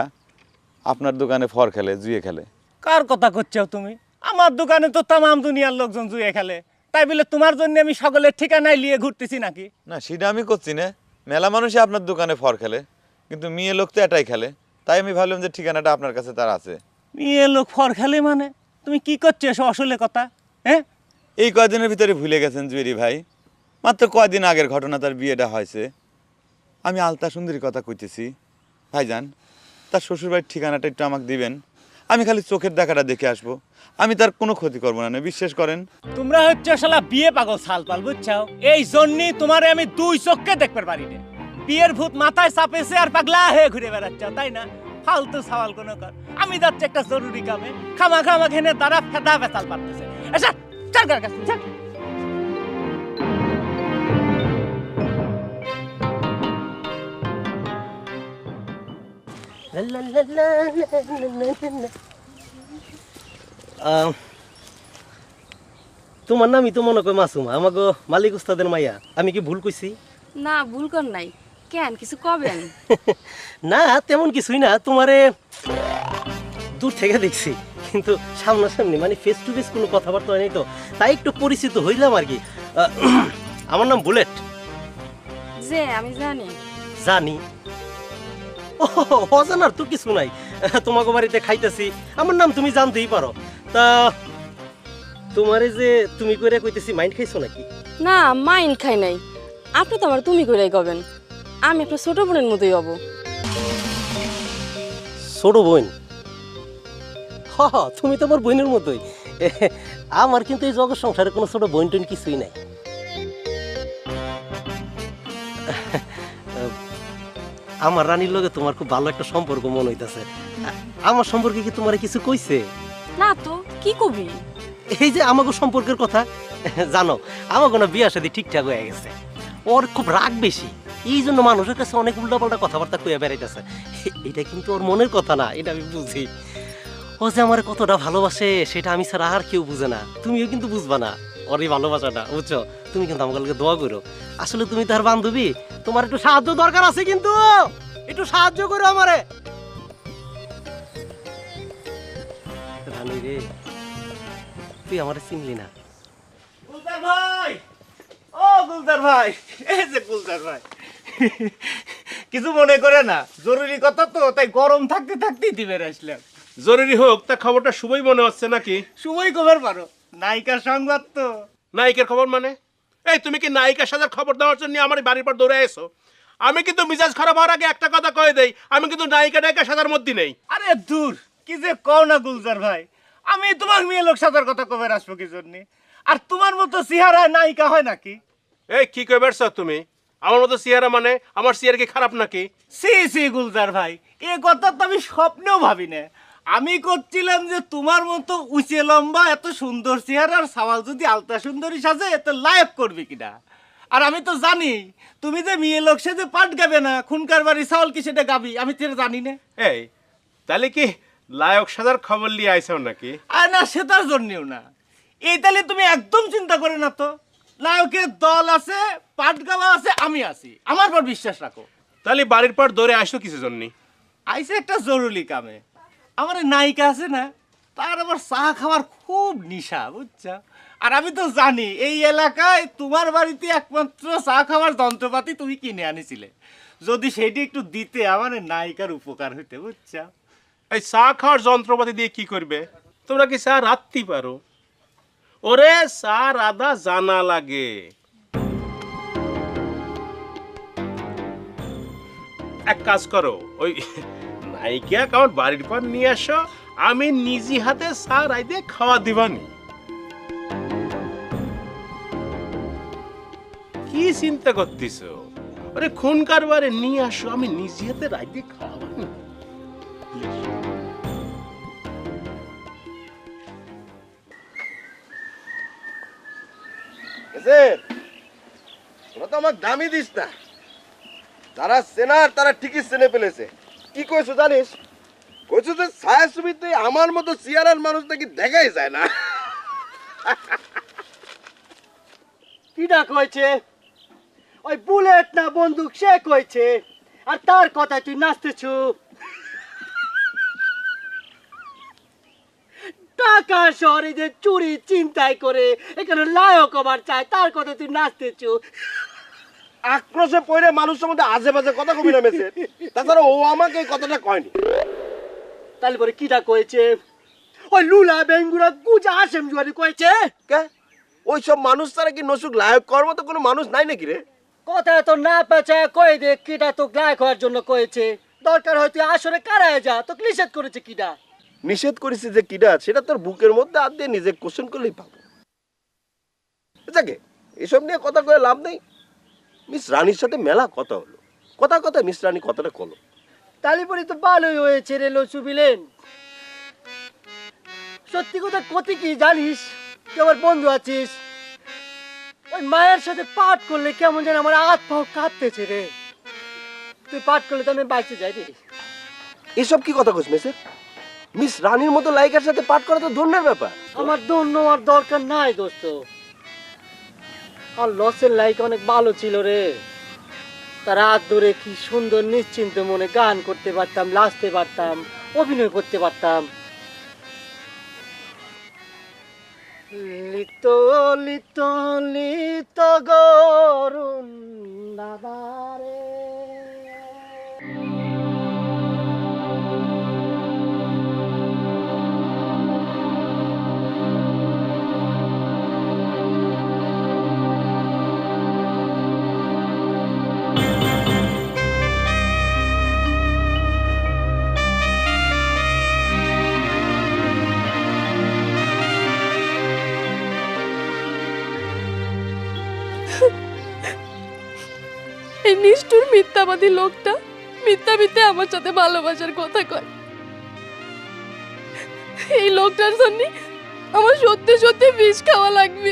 আপনার দোকানে ফর খেলে, জুয়ে খেলে। কার কথা করছো তুমি? আমার দোকানে তো তামাম দুনিয়ার লোকজন জুয়ে খেলে, তাই বলে তোমার জন্য আমি সকলের ঠিকানায় নিয়ে ঘুরতেছি নাকি? না, সেটা আমি করছি না। মেলা মানুষই আপনার দোকানে ফর খেলে, কিন্তু মেয়ে লোক তো এটাই খেলে। তাই আমি ভাবলাম যে ঠিকানাটা আপনার কাছে তার আছে। মেয়ে লোক ফর খেলে মানে? তুমি কি করছো এসব আসলে কথা? হ্যাঁ, এই কয়দিনের ভিতরে ভুলে গেছেন জুয়েরি ভাই? মাত্র কয়দিন আগের ঘটনা, তার বিয়েটা হয়েছে। আমি আলতা সুন্দরী কথা কইতেছি। ভাইজান তার শ্বশুরবাড়ির ঠিকানাটা একটু আমাকে দিবেন, আমি খালি চোখের দেখাটা দেখে আসবো, আমি তার কোনো ক্ষতি করবো না, বিশ্বাস করেন। তোমরা হচ্ছে শালা বিয়ে পাগল সালপাল বুঝছাও, এই জন্যই তোমারে আমি দুই চোখকে দেখতে পারি না। বিয়ের ভূত মাথায় চাপেছে আর পাগলা হয়ে ঘুরে বেড়াচ্ছাও, তাই না? ফালতু সওয়াল কোনো কর। আমি যাচ্ছি একটা জরুরি কামে, খামা খামা ঘেনে দ্বারা ফেদা ফেসাল পারতেছে। আচ্ছা চল কার কাছে চল। তোমার নামই তো মনে কয় মাসুমা, আমাকে মালিক উস্তাদের মাইয়া। আমি কি ভুল কইছি? না ভুল কর নাই, কেন কিছু কবেন? না তেমন কিছুই না, তোমারে দূর থেকে দেখছি, কিন্তু সামনাসামনি মানে ফেস টু ফেস কোনো কথাবার্তা হয় নাই তো, তাই একটু পরিচিত হইলাম আর কি। আমার নাম বুলেট। যে আমি জানি। জানি? অজানার তো কিছু নাই, তোমাকে বাড়িতে খাইতেছি, আমার নাম তুমি জানতেই পারো। তা তোমারে যে তুমি করে কইতেছি, মাইন্ড খাইছো নাকি? না মাইন্ড খাই নাই, আপনি তো আমার তুমি কইরাই কবেন, আমি আপনার ছোট বোনের মতোই হব। ছোট বোন? হ তুমি তো আমার বোনের মতোই। আমার কিন্তু এই জগৎ সংসারে কোনো ছোট বোন টোন কিছুই নাই। আমার রানীর লগে তোমার খুব ভালো একটা সম্পর্ক মনে হইতাছে। আমার সম্পর্কে কি তোমার কিছু কইছে? না তো, কি কবি? এই যে আমাকে সম্পর্কের কথা, জানো আমাকে না বিয়া শাদী ঠিকঠাক হয়ে গেছে, ওর খুব রাগ বেশি, এই জন্য মানুষের কাছে অনেক উল্টাপাল্টা কথাবার্তা কইয়া বেড়াইতেছে। এটা কিন্তু ওর মনের কথা না, এটা আমি বুঝি। ও যে আমার কতটা ভালোবাসে সেটা আমি ছাড়া আর কেউ বুঝে না, তুমিও কিন্তু বুঝবা না ওর এই ভালোবাসাটা, বুঝছো? তুমি কিন্তু আমাকে লগে দোয়া করো, আসলে তুমি তার বান্ধবী, তোমার একটু সাহায্য দরকার আছে, কিন্তু একটু সাহায্য করো আমারে। রানী রে, তুই আমারে চিনলি না? গুলজার ভাই, ও গুলজার ভাই, এই যে গুলজার ভাই, কিছু মনে করে না, জরুরি কথা তো, তাই গরম থাকতে থাকতেই দিবে আসলাম। জরুরি হোক, তা খবরটা শুভই মনে হচ্ছে নাকি? শুভই খবর পারো, নায়িকার সংবাদ তো। নায়িকার খবর মানে? এই তুমি কি নায়িকার সাথে খবর দেওয়ার জন্য আমার বাড়ির পর দৌড়ে এসো? আমি কিন্তু মিজাজ খারাপ হওয়ার আগে একটা কথা কয়ে দেই, আমি কিন্তু নায়িকা নায়িকার সাদার মধ্যে নেই। আরে দূর, কি যে কও না গুলজার ভাই, আমি তোমার মেয়ে লোক সাদার কথা কবে আসবো কি জন্যে? আর তোমার মতো চেহারায় নায়িকা হয় নাকি? এই কি কই বেড়ছ তুমি? আমার মতো চেহারা মানে আমার চেহারা কি খারাপ নাকি? সি সি গুলজার ভাই, এ কথা তো আমি স্বপ্নেও ভাবি না। আমি করছিলাম যে তোমার মতো উঁচে লম্বা এত সুন্দর চেহারার সাওয়াল যদি আলতা সুন্দরী সাজে এত লায়ক করবে কিনা। আর আমি তো জানি তুমি যে মেয়ে লোক সে যে পাট গাবে না, খুনকার বাড়ি চাউল কি সেটা গাবি, আমি তো এটা জানি না। এই তাহলে কি লায়ক সাজার খবর নিয়ে আইসাও নাকি? আর না, সেটার জন্যেও না। এই তাহলে তুমি একদম চিন্তা করে না তো, নায়কের দল আছে, পাট গাওয়া আছে, আমি আছি, আমার পর বিশ্বাস রাখো। তাহলে বাড়ির পর দৌড়ে আসো কিসের জন্য? আইসে একটা জরুরি কামে। আমার এই নায়িকা আছে না, তার আবার চা খাওয়ার খুব নিশা, বুঝছা? আর আমি তো জানি এই এলাকায় তোমার বাড়িতে একমাত্র চা খাওয়ার যন্ত্রপাতি তুমি কিনে আনিছিলে, যদি সেটি একটু দিতে আমার এই নায়িকার উপকার হইতে, বুঝছা? এই চা খাওয়ার যন্ত্রপাতি দিয়ে কি করবে? তোমরা কি চা রাত্রি পারো? ওরে চা রাধা জানা লাগে। এক কাজ করো, ওই নায়িকা আমার বাড়ির পর নিয়ে আসো, আমি নিজে হাতে চা রাইতে খাওয়া দিবানি। কি চিন্তা করতেছ? আরে খুন কারবারে নিয়ে আসো, আমি নিজে হাতে রাইতে খাওয়াবানি। তোরা তো আমাকে দামি দিস না, যারা চেনার তারা ঠিকই চেনে ফেলেছে। কি কইছো জানিস? কইছো যে ছায়াছবিতে আমার মতো চেয়ারের মানুষ নাকি দেখাই যায় না। কিডা কইছে? ওই বুলেট না বন্দুক সে কইছে, আর তার কথায় তুই নাচতেছু। টাকা শহরে যে চুরি চিন্তাই করে এখানে লায়ক আবার চায়, তার কথা তুই নাচতেছু। আক্রোশে পড়ে মানুষের মধ্যে আজে বাজে কথা কবি নামেছে, তাছাড়া ও আমাকে এই কথাটা কয়নি। তাহলে পরে কিডা কইছে? ওই লুলা বেঙ্গুরা গুজা হাসেম জুয়ারি কইছে। কে? ওই সব মানুষ তারা কি নসুক লায়ক করার মতো কোনো মানুষ নাই নাকি রে? কথা তো না পেঁচা কই দে, কিডা তো লায়ক হওয়ার জন্য কইছে। দরকার হয় তুই আসরে কারায় যা, তোকে নিষেধ করেছে কিডা? নিষেধ করেছি যে কিডা সেটা তোর বুকের মধ্যে হাত দিয়ে নিজে কোশ্চেন করলেই পাবো। যাকে এসব নিয়ে কথা কয়ে লাভ নেই। মিস রানীর সাথে মেলা কথা হলো, কথা মিস রানী কথাটা কলো। তালিপরি তো ভালোই হয়েছে রে লসু বিলেন। সত্যি কথা কতি কি জানিস, তুই আমার বন্ধু আছিস। ওই মায়ের সাথে পাঠ করলে কেমন যেন আমার হাত পাও কাঁপতেছে রে। তুই পাঠ করলে তো আমি বাইচে যাই রে। এসব কি কথা কইস মেসের? মিস রানীর মতো লাইকার সাথে পাঠ করা তো ধন্যের ব্যাপার। আমার দৌড় নেওয়ার দরকার নাই দোস্ত। আর লসের লাইক অনেক ভালো ছিল রে। তার হাত ধরে কি সুন্দর নিশ্চিন্ত মনে গান করতে পারতাম, নাচতে পারতাম, অভিনয় করতে পারতাম। লিত লিত লিত গরুণ দাদারে। এই নিষ্ঠুর মিথ্যাবাদী লোকটা মিথ্যা আমার সাথে ভালোবাসার কথা কয়। এই লোকটার জন্য আমার সত্যি সত্যি বিষ খাওয়া লাগবে।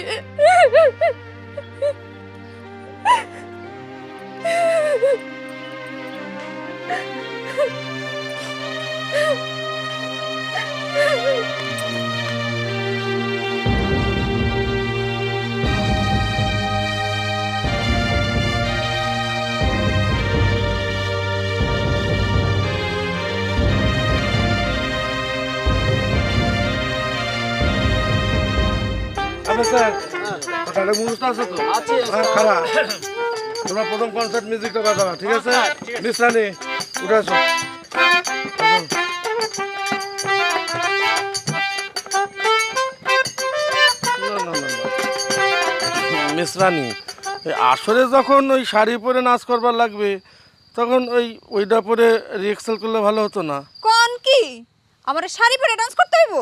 স্যার কথাটা মুখস্থ আছে তো? হ্যাঁ, খারাপ। তোমরা প্রথম কনসার্ট মিউজিকটা বাজাবা, ঠিক আছে? মিস রানী উঠে আসো। মিস রানী, আসলে যখন ওই শাড়ি পরে নাচ করবার লাগবে তখন ওইটা পরে রিহার্সাল করলে ভালো হতো না? কোন কি আমার শাড়ি পরে ডান্স করতে হইব?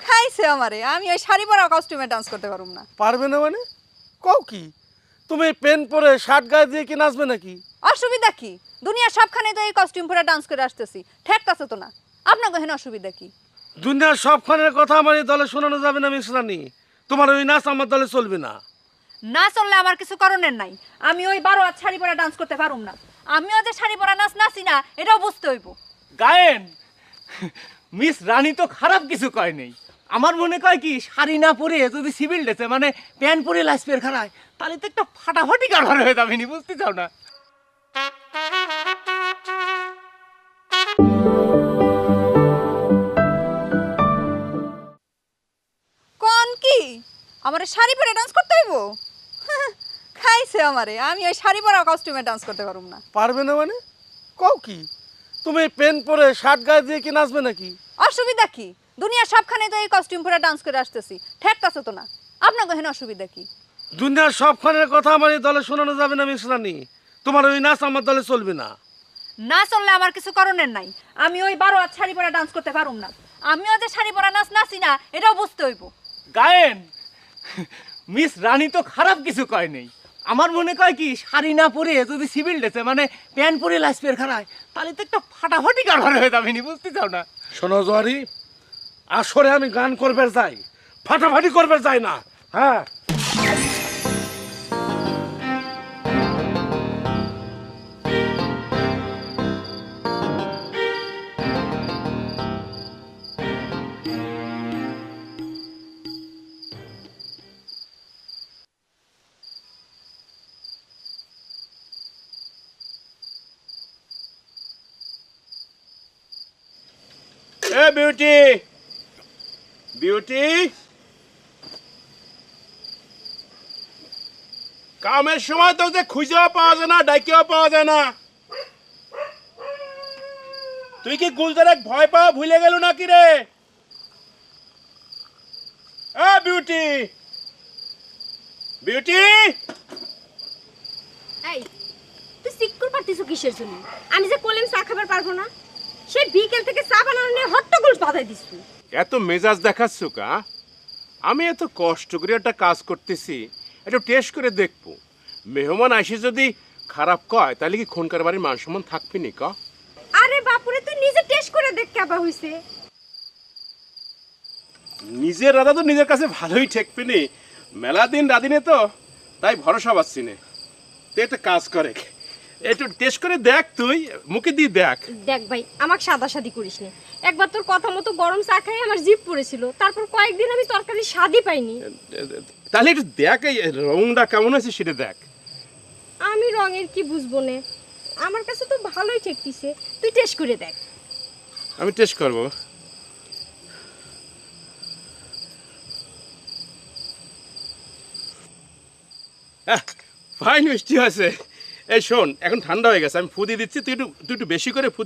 খাইছে আমারে, আমি ওই শাড়ি পরা কস্টিউমে ডান্স করতে পারুম না। পারবে না মানে? কও কি তুমি পেন পরে শার্ট গায়ে দিয়ে কি নাচবে নাকি? অসুবিধা কি? দুনিয়া সবখানে তো এই কস্টিউম পরে ডান্স করে আসতেছি, ঠেকতাছে তো না? আপনার কহেন অসুবিধা কি? দুনিয়ার সবখানের কথা আমার এই দলে শোনানো যাবে না মিস রানী। তোমার ওই নাচ আমার দলে চলবে না। না চললে আমার কিছু করণের নাই। আমি ওই 12 হাত শাড়ি পরা ডান্স করতে পারুম না। আমিও যে শাড়ি পরা নাচ নাচি না এটাও বুঝতে হইব। গায়েন মিস রানী তো খারাপ কিছু কয় নেই। আমার মনে কয় কি শাড়ি না পরে যদি সিভিল ড্রেসে মানে প্যান্ট পরে লাস্পের খাড়ায় তাহলে তো একটা ফাটাফাটি কারবার হয়ে যাবে নি, বুঝতে চাও না? কোন কি আমার শাড়ি পরে ডান্স করতে হইব? খাইছে আমারে, আমি ওই শাড়ি পরা কস্টিউমে ডান্স করতে পারুম না। পারবে না মানে? কও কি তুমি পেন পরে শার্ট গায়ে দিয়ে কি নাচবে নাকি? অসুবিধা কি? দুনিয়া সবখানে তো এই কস্টিউম পরে ডান্স করে আসতেছি, ঠেকতাছে তো না? আপনার কহেন অসুবিধা কি? দুনিয়ার সবখানের কথা আমার এই দলে শোনানো যাবে না মিস রানী। তোমার ওই নাচ আমার দলে চলবে না। না চললে আমার কিছু করণের নাই। আমি ওই 12 হাত শাড়ি পরে ডান্স করতে পারুম না। আমিও যে শাড়ি পরা নাচ নাচি না এটাও বুঝতে হইব। গায়েন মিস রানী তো খারাপ কিছু কয় নেই। আমার মনে কয় কি শাড়ি না পরে যদি সিভিল ড্রেসে মানে প্যান্ট পরে লাস্পের খাড়ায় তাহলে তো একটা ফাটাফাটি কারবার হয়ে যাবে নি, বুঝতে চাও না? শোনো জোয়ারি, আসরে আমি গান করবে যাই, ফাটাফাটি করবে যাই না। হ্যাঁ এ বিউটি, বিউটি, কামের সময় তো যে খুঁজেও পাওয়া যায় না, ডাইকেও পাওয়া যায় না। তুই কি গুলজারাক ভয় পাওয়া ভুলে গেল নাকি রে? এ বিউটি, বিউটি, এই তুই চিক্কুর পারতিছো কিসের জন্য? আমি যে কলেম চা খাবার পারবো না, সে বিকেল থেকে চা বানানো নিয়ে হট্টগোল বাঁধাই দিচ্ছি। এত মেজাজ দেখাচ্ছ কা? আমি এত কষ্ট করে একটা কাজ করতেছি, একটু টেস্ট করে দেখবো। মেহমান আসে যদি খারাপ কয় তাহলে কি খনকার বাড়ির মান সম্মান থাকবি নি ক? আরে বাপুরে, তুই নিজে টেস্ট করে দেখ কেবা হইছে। নিজের রাধা তো নিজের কাছে ভালোই ঠেকবি নি, মেলা দিন রাধিনে তো, তাই ভরসা পাচ্ছি না। তুই একটা কাজ করে একটু টেস্ট করে দেখ, তুই মুখে দিয়ে দেখ। দেখ ভাই, আমাকে সাদাসাদি করিস না। একবার তোর কথা মতো গরম চা খাই আমার জিভ পড়েছিল, তারপর কয়েকদিন আমি তরকারি স্বাদই পাইনি। তাহলে একটু দেখ এই রংটা কেমন আছে সেটা দেখ। আমি রঙের কি বুঝবো না, আমার কাছে তো ভালোই ঠেকতিছে। তুই টেস্ট করে দেখ। আমি টেস্ট করবো। ফাইন মিষ্টি আছে। এই শোন, এখন ঠান্ডা হয়ে গেছে, আমি ফু দিয়ে দিচ্ছি, তুই একটু বেশি করে ফু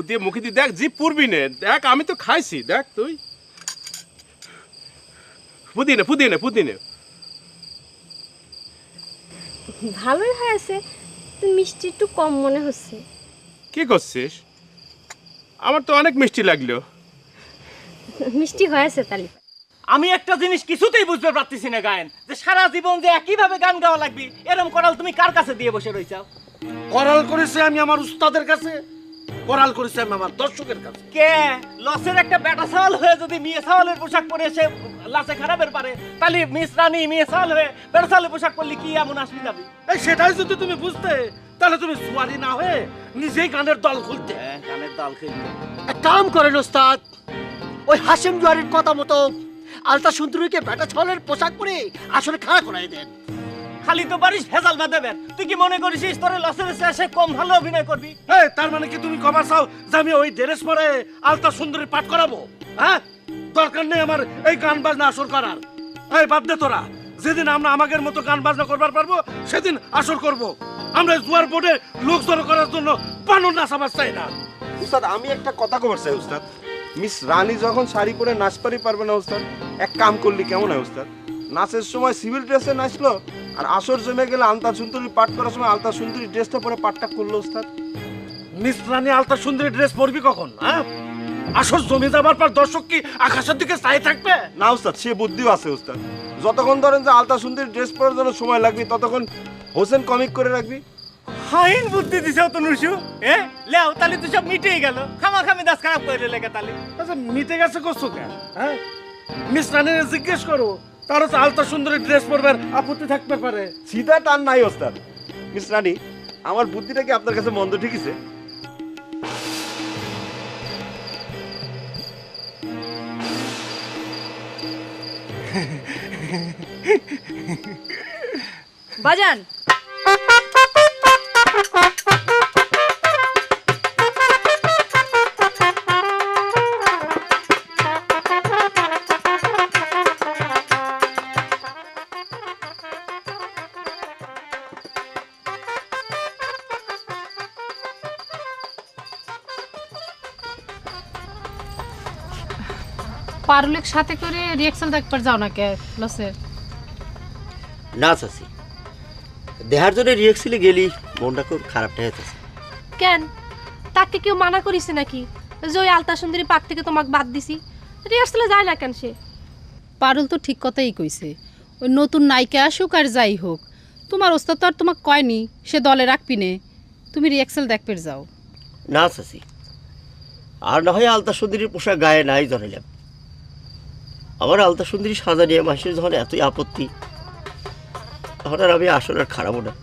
দিয়ে, মুখে দিয়ে দেখ, জিভ পুরবি নে। দেখ আমি তো খাইছি, দেখ তুই ফু দিয়ে নে। ভালোই হয়েছে, মিষ্টি একটু কম মনে হচ্ছে। কি করছিস? আমার তো অনেক মিষ্টি লাগলো। মিষ্টি হয়েছে তালি। আমি একটা জিনিস কিছুতেই বুঝতে পারতেছি না গায়েন, যে সারা জীবন যে একইভাবে গান গাওয়া লাগবে, এরকম করাল তুমি কার কাছে দিয়ে বসে রইছাও? করাল করেছে আমি আমার উস্তাদের কাছে, করাল করেছে আমি আমার দর্শকের কাছে। কে লসের একটা বেটা সাওয়াল হয়ে যদি মেয়ে সাওয়ালের পোশাক পরে এসে লাসে খারাপের পারে, তাহলে মিস রানী মেয়ে সাওয়াল হয়ে বেটা সাওয়ালের পোশাক পরলে কি এমন আসবি যাবি? এই সেটাই যদি তুমি বুঝতে, তাহলে তুমি সুয়ারি না হয়ে নিজেই গানের দল খুলতে। গানের দল খুলতে এক কাম করেন ওস্তাদ, ওই হাসিম জোয়ারির কথা মতো আলতা সুন্দরীকে বেটা ছলের পোশাক পরে আসলে খাড়া করাই দেন। খালি তো পারিস ভেজাল বাঁধাবেন। তুই কি মনে করিস তোরে লসের এসে কম ভালো অভিনয় করবি? এই তার মানে কি তুমি কবার চাও যে আমি ওই ড্রেস পরে আলতা সুন্দরী পাঠ করাবো? হ্যাঁ, দরকার নেই আমার এই গান বাজনা আসর করার। এই বাদ দে তোরা, যেদিন আমরা আমাদের মতো গান বাজনা করবার পারবো সেদিন আসর করব। আমরা জুয়ার বোর্ডে লোক জড়ো করার জন্য বানর নাচাবার চাই না। উস্তাদ আমি একটা কথা কবার চাই উস্তাদ, মিস রানী যখন শাড়ি পরে নাচপারি পারবে না উস্তাদ, এক কাম করলি কেমন হয় উস্তাদ? নাচের সময় সিভিল ড্রেসে নাচলো, আর আসর জমে গেলে আলতা সুন্দরী পাঠ করার সময় আলতা সুন্দরী ড্রেসটা পরে পাঠটা করলো উস্তাদ। মিস রানী আলতা সুন্দরী ড্রেস পরবি কখন? হ্যাঁ, আসর জমে যাবার পর দর্শক কি আকাশের দিকে চাই থাকবে? না উস্তাদ, সে বুদ্ধিও আছে উস্তাদ। যতক্ষণ ধরেন যে আলতা সুন্দরী ড্রেস পরার জন্য সময় লাগবে, ততক্ষণ হোসেন কমিক করে রাখবি। হাইন বুদ্ধি দিছেও তো নুসু। লেও তাহলে তো সব মিটেই গেল। খামাখামি দাস খারাপ করে লেগে তাহলে। আচ্ছা মিটে গেছে করছো কেন? হ্যাঁ, মিস রানীর জিজ্ঞেস করো, তার তো আলতা সুন্দরী ড্রেস পরবার আপত্তি থাকতে পারে। সিধা টান নাই ওস্তাদ। মিস রানী, আমার বুদ্ধিটা কি আপনার কাছে মন্দ ঠিকইছে? বাজান পারুলের সাথে করে রিয়াকশন দেখবার যাও না কে লসের? না চাচি, দেহার জন্য রিয়েক্সিলে গেলি মনটা খুব খারাপটা হইতেছে। কেন, তাকে কেউ মানা করিছে নাকি যে ওই আলতা সুন্দরী পাঠ থেকে তোমাকে বাদ দিছি? রিহার্সালে যায় না কেন সে? পারুল তো ঠিক কথাই কইছে, ওই নতুন নায়িকা আসুক আর যাই হোক, তোমার ওস্তাদ তো আর তোমাকে কয়নি সে দলে রাখবি নে, তুমি রিয়াকশন দেখবে যাও। না চাচি, আর না হয় আলতা সুন্দরীর পোশাক গায়ে নাই ধরাইলাম। আমার আলতা সুন্দরী সাজা নিয়ে মাসের যখন এতই আপত্তি, তখন আর আমি আসলে আর খারাপও না।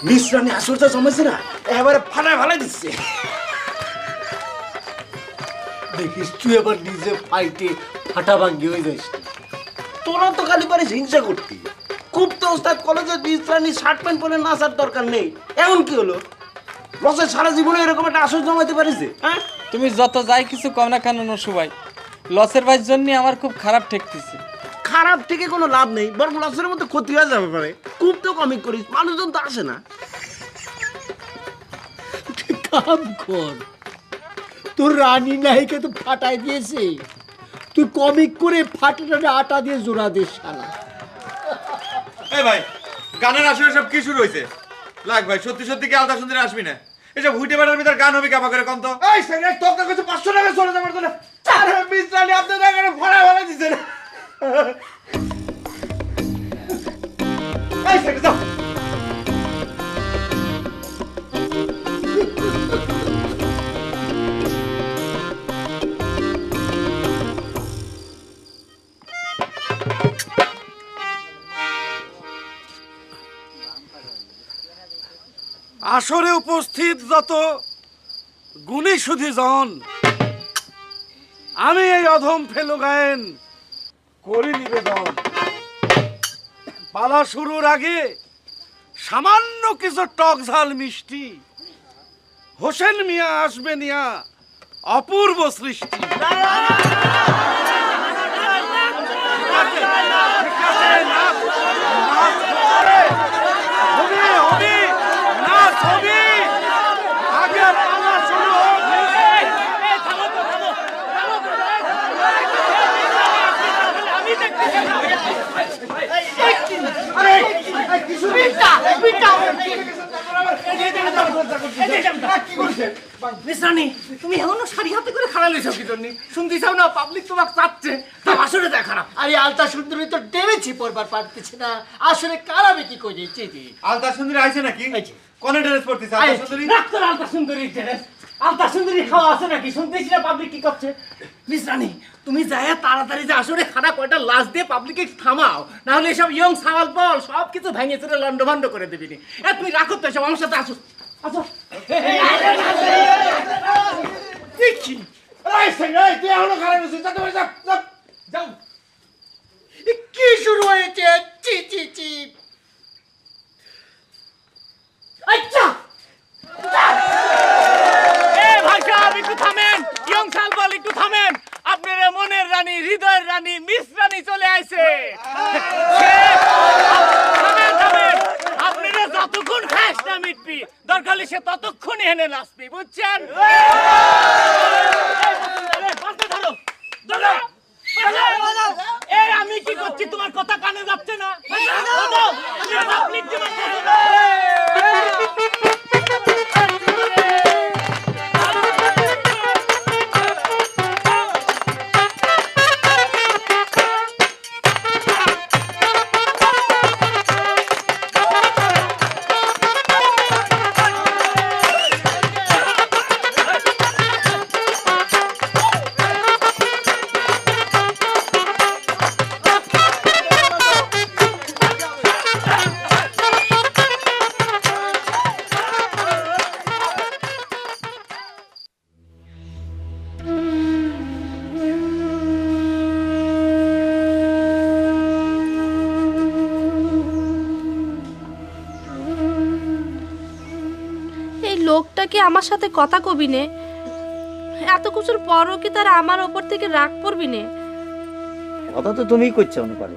মিশ্রানি আসরটা জমেছে না, এবারে ফাটায় ফালাই দিচ্ছে। দেখিস তুই এবার নিজে ফাইটে ফাটা ভাঙ্গি হয়ে যাস। তোরা তো খালি পারিস হিংসা করতি। খুব তো ওস্তাদ কলেজে মিশ্রানি শার্ট প্যান্ট পরে নাচার দরকার নেই, এমন কি হলো? লসের সারা জীবনে এরকম একটা আসর জমাইতে পারিস? হ্যাঁ, তুমি যত যাই কিছু কম না কেন নসু ভাই, লসের ভাইয়ের জন্য আমার খুব খারাপ ঠেকতেছে। খারাপ থেকে কোনো লাভ নেই, বরং লসের মধ্যে ক্ষতি হয়ে যাবে পারে। খুব তো কমিক করিস, মানুষজন তো আসে না। কাম কর, তোর রানী নায়িকা তো ফাটাই দিয়েছে, তুই কমিক করে ফাটাটা আটা দিয়ে জোড়া দিস শালা। এই ভাই, গানের আসরে সব কি শুরু হয়েছে? লাগ ভাই, সত্যি সত্যি কি আলতা সুন্দরী আসবি না? এসব হুইটে বেড়ার ভিতর গান হবে কাপা করে কন্ত? এই সেখানে তোর কাছে 500 টাকা চলে যাবার জন্য আরে মিশ্রানি আপনার টাকাটা ভরা ভরা দিচ্ছে না। এই সেখানে যাও। আসরে উপস্থিত যত গুণী সুধীজন, আমি এই অধম ফেলু গায়েন করি নিবেদন, পালা শুরুর আগে সামান্য কিছু টক ঝাল মিষ্টি হোসেন মিয়া আসবে নিয়া অপূর্ব সৃষ্টি। তুমি এমন শাড়ি হাতে করে খাড়া লইছো কি জন্য? শুনতে চাও না পাবলিক তোমাকে চাচ্ছে, তা আসলে দেখ খারাপ। আরে আলতা সুন্দরী তো ডেমেছি পরবার পারতেছি না, আসলে কারাবে কি কই দিয়েছি? আলতা সুন্দরী আইছে নাকি? কোন ড্রেস পরতেছে আলতা সুন্দরী? ডাক্তার আলতা সুন্দরী ড্রেস, আলতা সুন্দরী খাওয়া আছে নাকি? শুনতেছি না পাবলিক কি করছে। প্লিজ রানী, তুমি যায় তাড়াতাড়ি যে আসলে খারাপ কয়টা লাশ দিয়ে পাবলিকে থামাও, না হলে এসব ইয়ং সাওয়াল বল সব কিছু ভেঙে চুরে লন্ডভন্ড করে দেবি। তুমি রাখো তো এসব, আমার সাথে আসো। আসো দেখি এই সেখানে তুই এখনো খারাপ হয়েছিস, যাও। কি শুরু হয়েছে? চি চি চি। আচ্ছা ভাই সাহেব একটু থামেন, ইয়ং সাল বল একটু থামেন। আপনার মনের রানী, হৃদয়ের রানী মিস রানী চলে আইছে। আপনারা যতক্ষণ খাস না মিটবি, দরকার হলে সে ততক্ষণ এনে নাচবি, বুঝছেন? আমি কি করছি তোমার কথা কানে যাচ্ছে না? লোকটা কি আমার সাথে কথা কবি নে? এত কিছুর পরও কি তার আমার ওপর থেকে রাগ পড়বি নে? কথা তো তুমিই করছো মনে পারো,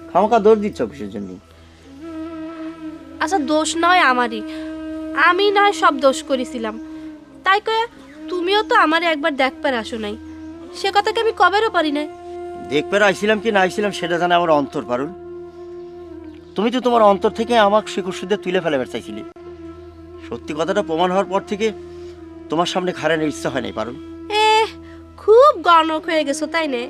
খামোখা দৌড় দিচ্ছ কিসের জন্য? আচ্ছা দোষ নয় আমারই, আমি নয় সব দোষ করেছিলাম, তাই কয়ে তুমিও তো আমারে একবার দেখবার আসো নাই, সে কথাকে আমি কবেরও পারি না। দেখবার আইছিলাম কি না আইছিলাম সেটা জানে আমার অন্তর পারুল। তুমি তো তোমার অন্তর থেকে আমাকে শিকড় তুলে ফেলাবার চাইছিলে। সত্যি কথাটা প্রমাণ হওয়ার পর থেকে তোমার সামনে খাড়ানোর ইচ্ছা হয় নাই পারুল। খুব গণক হয়ে গেছো তাই না?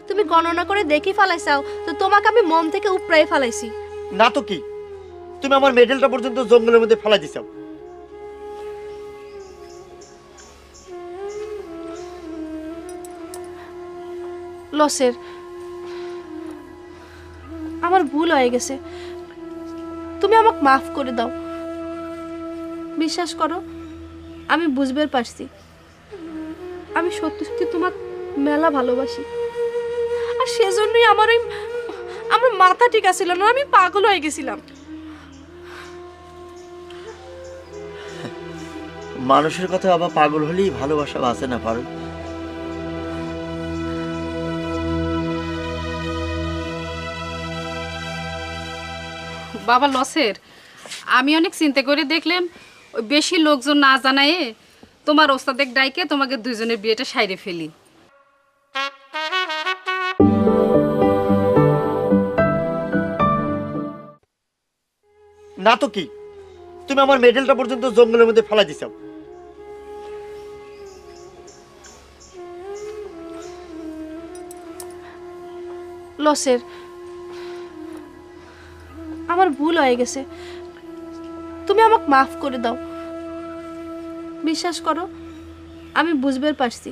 তুমি গণনা করে দেখি ফেলাইছাও তো তোমাকে আমি মন থেকে উপড়াই ফেলাইছি। না তো কি, তুমি আমার মেডেলটা পর্যন্ত জঙ্গলের মধ্যে ফেলাই দিছাও। লসের আমার ভুল হয়ে গেছে, তুমি আমাকে মাফ করে দাও। বিশ্বাস করো আমি বুঝবার পারছি আমি সত্যি সত্যি তোমার মেলা ভালোবাসি আর সেজন্যই আমার মাথা ঠিক আছিল না, আমি পাগল হয়ে গেছিলাম। মানুষের কথা আবার পাগল হলেই ভালোবাসা বাঁচে না পারুল। বাবা লসের, আমি অনেক চিন্তা করে দেখলাম ওই বেশি লোকজন না জানায়ে তোমার ওস্তাদের ডাইকে তোমাকে দুইজনের বিয়েটা সাইরে ফেলি। না তো কি, তুমি আমার মেডেলটা পর্যন্ত জঙ্গলের মধ্যে ফেলা দিছো। লসের আমার ভুল হয়ে গেছে, তুমি আমাকে মাফ করে দাও। বিশ্বাস করো আমি বুঝবার পারছি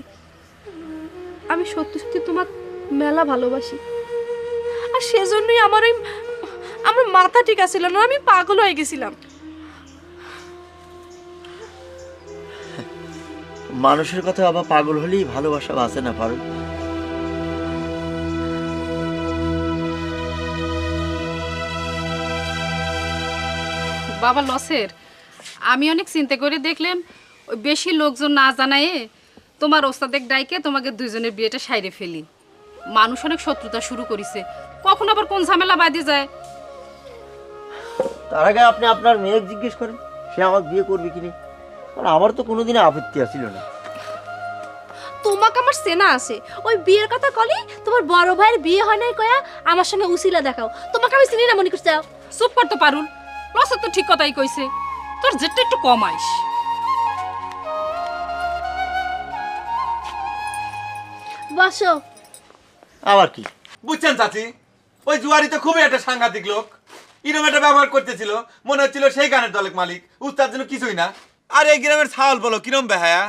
আমি সত্যি সত্যি তোমার মেলা ভালোবাসি আর সেজন্যই আমার মাথা ঠিক আছিল না, আমি পাগল হয়ে গেছিলাম। মানুষের কথা আবার পাগল হলেই ভালোবাসা বাঁচে না পারুল। বাবা লসের, আমি অনেক চিন্তা করে দেখলাম ওই বেশি লোকজন না জানায়ে তোমার ওস্তাদের ডাইকে তোমাকে দুইজনের বিয়েটা সাইরে ফেলি। মানুষ অনেক শত্রুতা শুরু করেছে, কখন আবার কোন ঝামেলা বাঁধে যায়। তার আগে আপনি আপনার মেয়েকে জিজ্ঞেস করেন সে আমাকে বিয়ে করবে কিনা, কারণ আমার তো কোনোদিনও আপত্তি আসছিল না। তোমাকে আমার সেনা আছে, ওই বিয়ের কথা কলি তোমার বড় ভাইয়ের বিয়ে হয় নাই কয়া আমার সঙ্গে উসিলা দেখাও, তোমাকে আমি চিনি না মনে করতে। চুপ করতে পারুন, লসের তো ঠিক কথাই কইছে, তোর যেটা একটু কম আইস। বসো। আবার কি বুঝছেন চাচি, ওই জুয়ারি তো খুবই একটা সাংঘাতিক লোক। এরকম একটা ব্যবহার করতেছিল, মনে হচ্ছিল সেই গানের দলের মালিক, উস্তাদ যেন কিছুই না। আর এই গ্রামের ছাওয়াল বলো কিরম বেহায়া,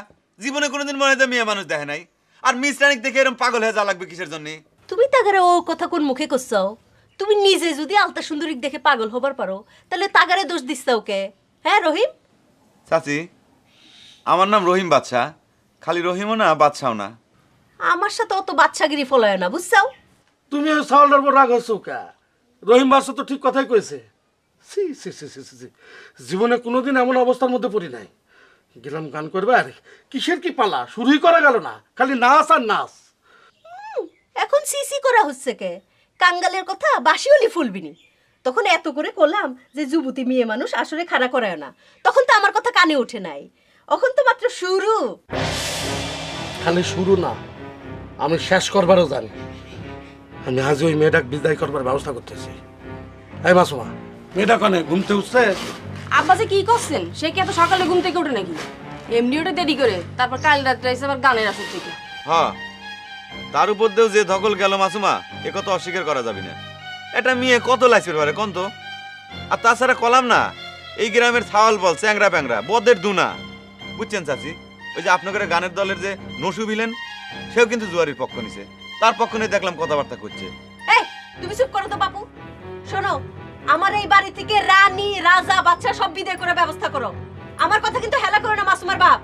জীবনে কোনোদিন মনে হয় মেয়ে মানুষ দেখে নাই। আর মিস রানিক দেখে এরকম পাগল হয়ে যা লাগবে কিসের জন্য? তুমি তাগারে ও কথা কোন মুখে করছাও? তুমি নিজে যদি আলতা সুন্দরীক দেখে পাগল হবার পারো তাহলে তাগারে দোষ দিচ্ছাও কে? হ্যাঁ রহিম? চাচি, আমার নাম রহিম বাদশা, খালি রহিমও না বাদশাও না। আমার সাথে অত বাচ্চাগিরি ফলায় না, বুঝছাও? তুমি ওই সাওয়ালটার উপর রাগ হয়েছো কা? রহিম বাদশা তো ঠিক কথাই কয়েছে। সি সি সি সি সি, জীবনে কোনোদিন এমন অবস্থার মধ্যে পড়ি নাই। গেলাম গান করবে আর কিসের কি পালা শুরুই করা গেল না, খালি নাচ আর নাচ। এখন সিসি করা হচ্ছে কে? কাঙ্গালের কথা বাসিওলি ফুলবিনি। তখন এত করে করলাম যে যুবতী মেয়ে মানুষ আসলে খাড়া করায় না, তখন তো আমার কথা কানে ওঠে নাই। এখন তো মাত্র শুরু। খালি শুরু না, আমি শেষ করবারও জানি। আমি আজ ওই মেয়েটাকে বিদায় করবার ব্যবস্থা করতেছি। এই মাসুমা, মেয়েটা কানে ঘুমতে উঠছে? আব্বা যে কি করছেন, সে কি এত সকালে ঘুম থেকে ওঠে নাকি? এমনি ওটা দেরি করে, তারপর কাল রাত্রে এসে আবার গানের আসর থেকে। হ্যাঁ, তার উপর দিয়েও যে ধকল গেল মাসুমা, এ কথা অস্বীকার করা যাবে না। এটা মেয়ে কত লাইসের পারে কন তো? আর তাছাড়া কলাম না, এই গ্রামের ছাওয়াল বল চ্যাংরা প্যাংরা বদের দুনা। বুঝছেন চাচি, ওই যে আপনাদের গানের দলের যে নসু বিলেন, সেও কিন্তু জুয়ারির পক্ষ নিছে। তার পক্ষ নিয়ে দেখলাম কথাবার্তা করছে। এই তুমি চুপ করো তো বাপু। শোনো, আমার এই বাড়ি থেকে রানী রাজা বাচ্চা সব বিদায় করে ব্যবস্থা করো। আমার কথা কিন্তু হেলা করো না মাসুমার বাপ।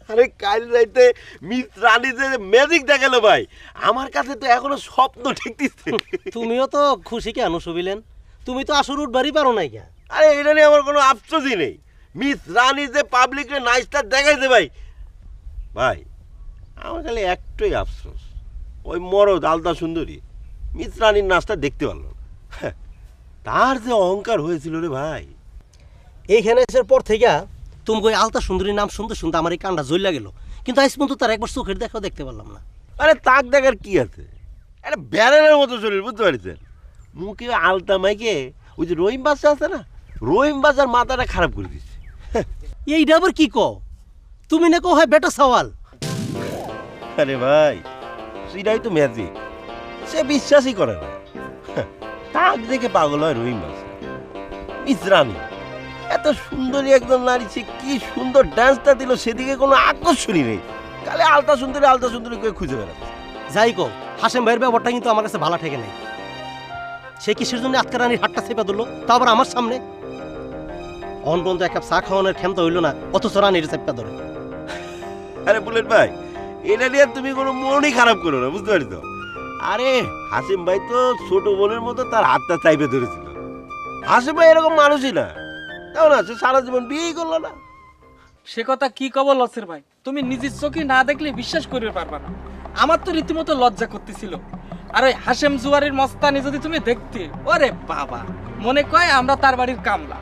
আরে কাল রাইতে মিস রানী যে ম্যাজিক দেখালো ভাই, আমার কাছে তো এখনো স্বপ্ন ঠেকতেছে। তুমিও তো খুশি কেন সুবিলেন? তুমি তো আসর উঠবারই পারো নাই কেন? আরে এটা নিয়ে আমার কোনো আফসোসই নেই। মিস রানী যে পাবলিকরে নাইসটা দেখাইছে ভাই, ভাই আমার খালি একটাই আফসোস, ওই মরদ আলতা সুন্দরী মিস রানীর নাচটা দেখতে পারল না। তার যে অহংকার হয়েছিল রে ভাই। এইখানে এসের পর থেকে তুমি ওই আলতা সুন্দরীর নাম শুনতে শুনতে আমার এই কানটা জ্বলা গেল, কিন্তু আজ পর্যন্ত তার একবার চোখের দেখাও দেখতে পারলাম না। আরে তাক দেখার কি আছে, একটা ব্যারেলের মতো শরীর, বুঝতে পারছেন? মুখে আলতা মাইকে ওই যে রহিম বাচ্চা আছে না, রহিম বাচ্চার মাথাটা খারাপ করে দিচ্ছে। এইটা আবার কি কও? তুমি না কো হয় বেটা সওয়াল। আরে ভাই, সেটাই তো ম্যাজিক, সে বিশ্বাসই করে না। তাক দেখে পাগল হয় রহিম বাচ্চা। মিস রানী এত সুন্দরী একজন নারী, সে কি সুন্দর ডান্সটা দিল, সেদিকে কোনো আকর্ষণই নেই, কালে আলতা সুন্দরী করে খুঁজে বেড়াচ্ছে। যাই কো, হাসেম ভাইয়ের ব্যাপারটা কিন্তু আমার কাছে ভালো ঠেকে নাই। সে কিসের জন্য আজকে রানীর হাতটা চেপে ধরলো, তা আবার আমার সামনে। অন পর্যন্ত এক কাপ চা খাওয়ানোর ক্ষমতা হইলো না, অথচ রানীর চেপে ধরে। আরে বুলেট ভাই, এটা নিয়ে তুমি কোনো মনই খারাপ করো না, বুঝতে পারি তো। আরে হাসিম ভাই তো ছোট বোনের মতো তার হাতটা চাইপে ধরেছিল। হাসিম ভাই এরকম মানুষই না, তাও না সে সারা জীবন বিয়েই করলো না। সে কথা কি কব লসের ভাই, তুমি নিজের চোখে না দেখলে বিশ্বাস করতে পারবা না। আমার তো রীতিমতো লজ্জা করতেছিল। আর ওই হাশেম জুয়ারির মস্তানি যদি তুমি দেখতে, ওরে বাবা, মনে কয় আমরা তার বাড়ির কামলা।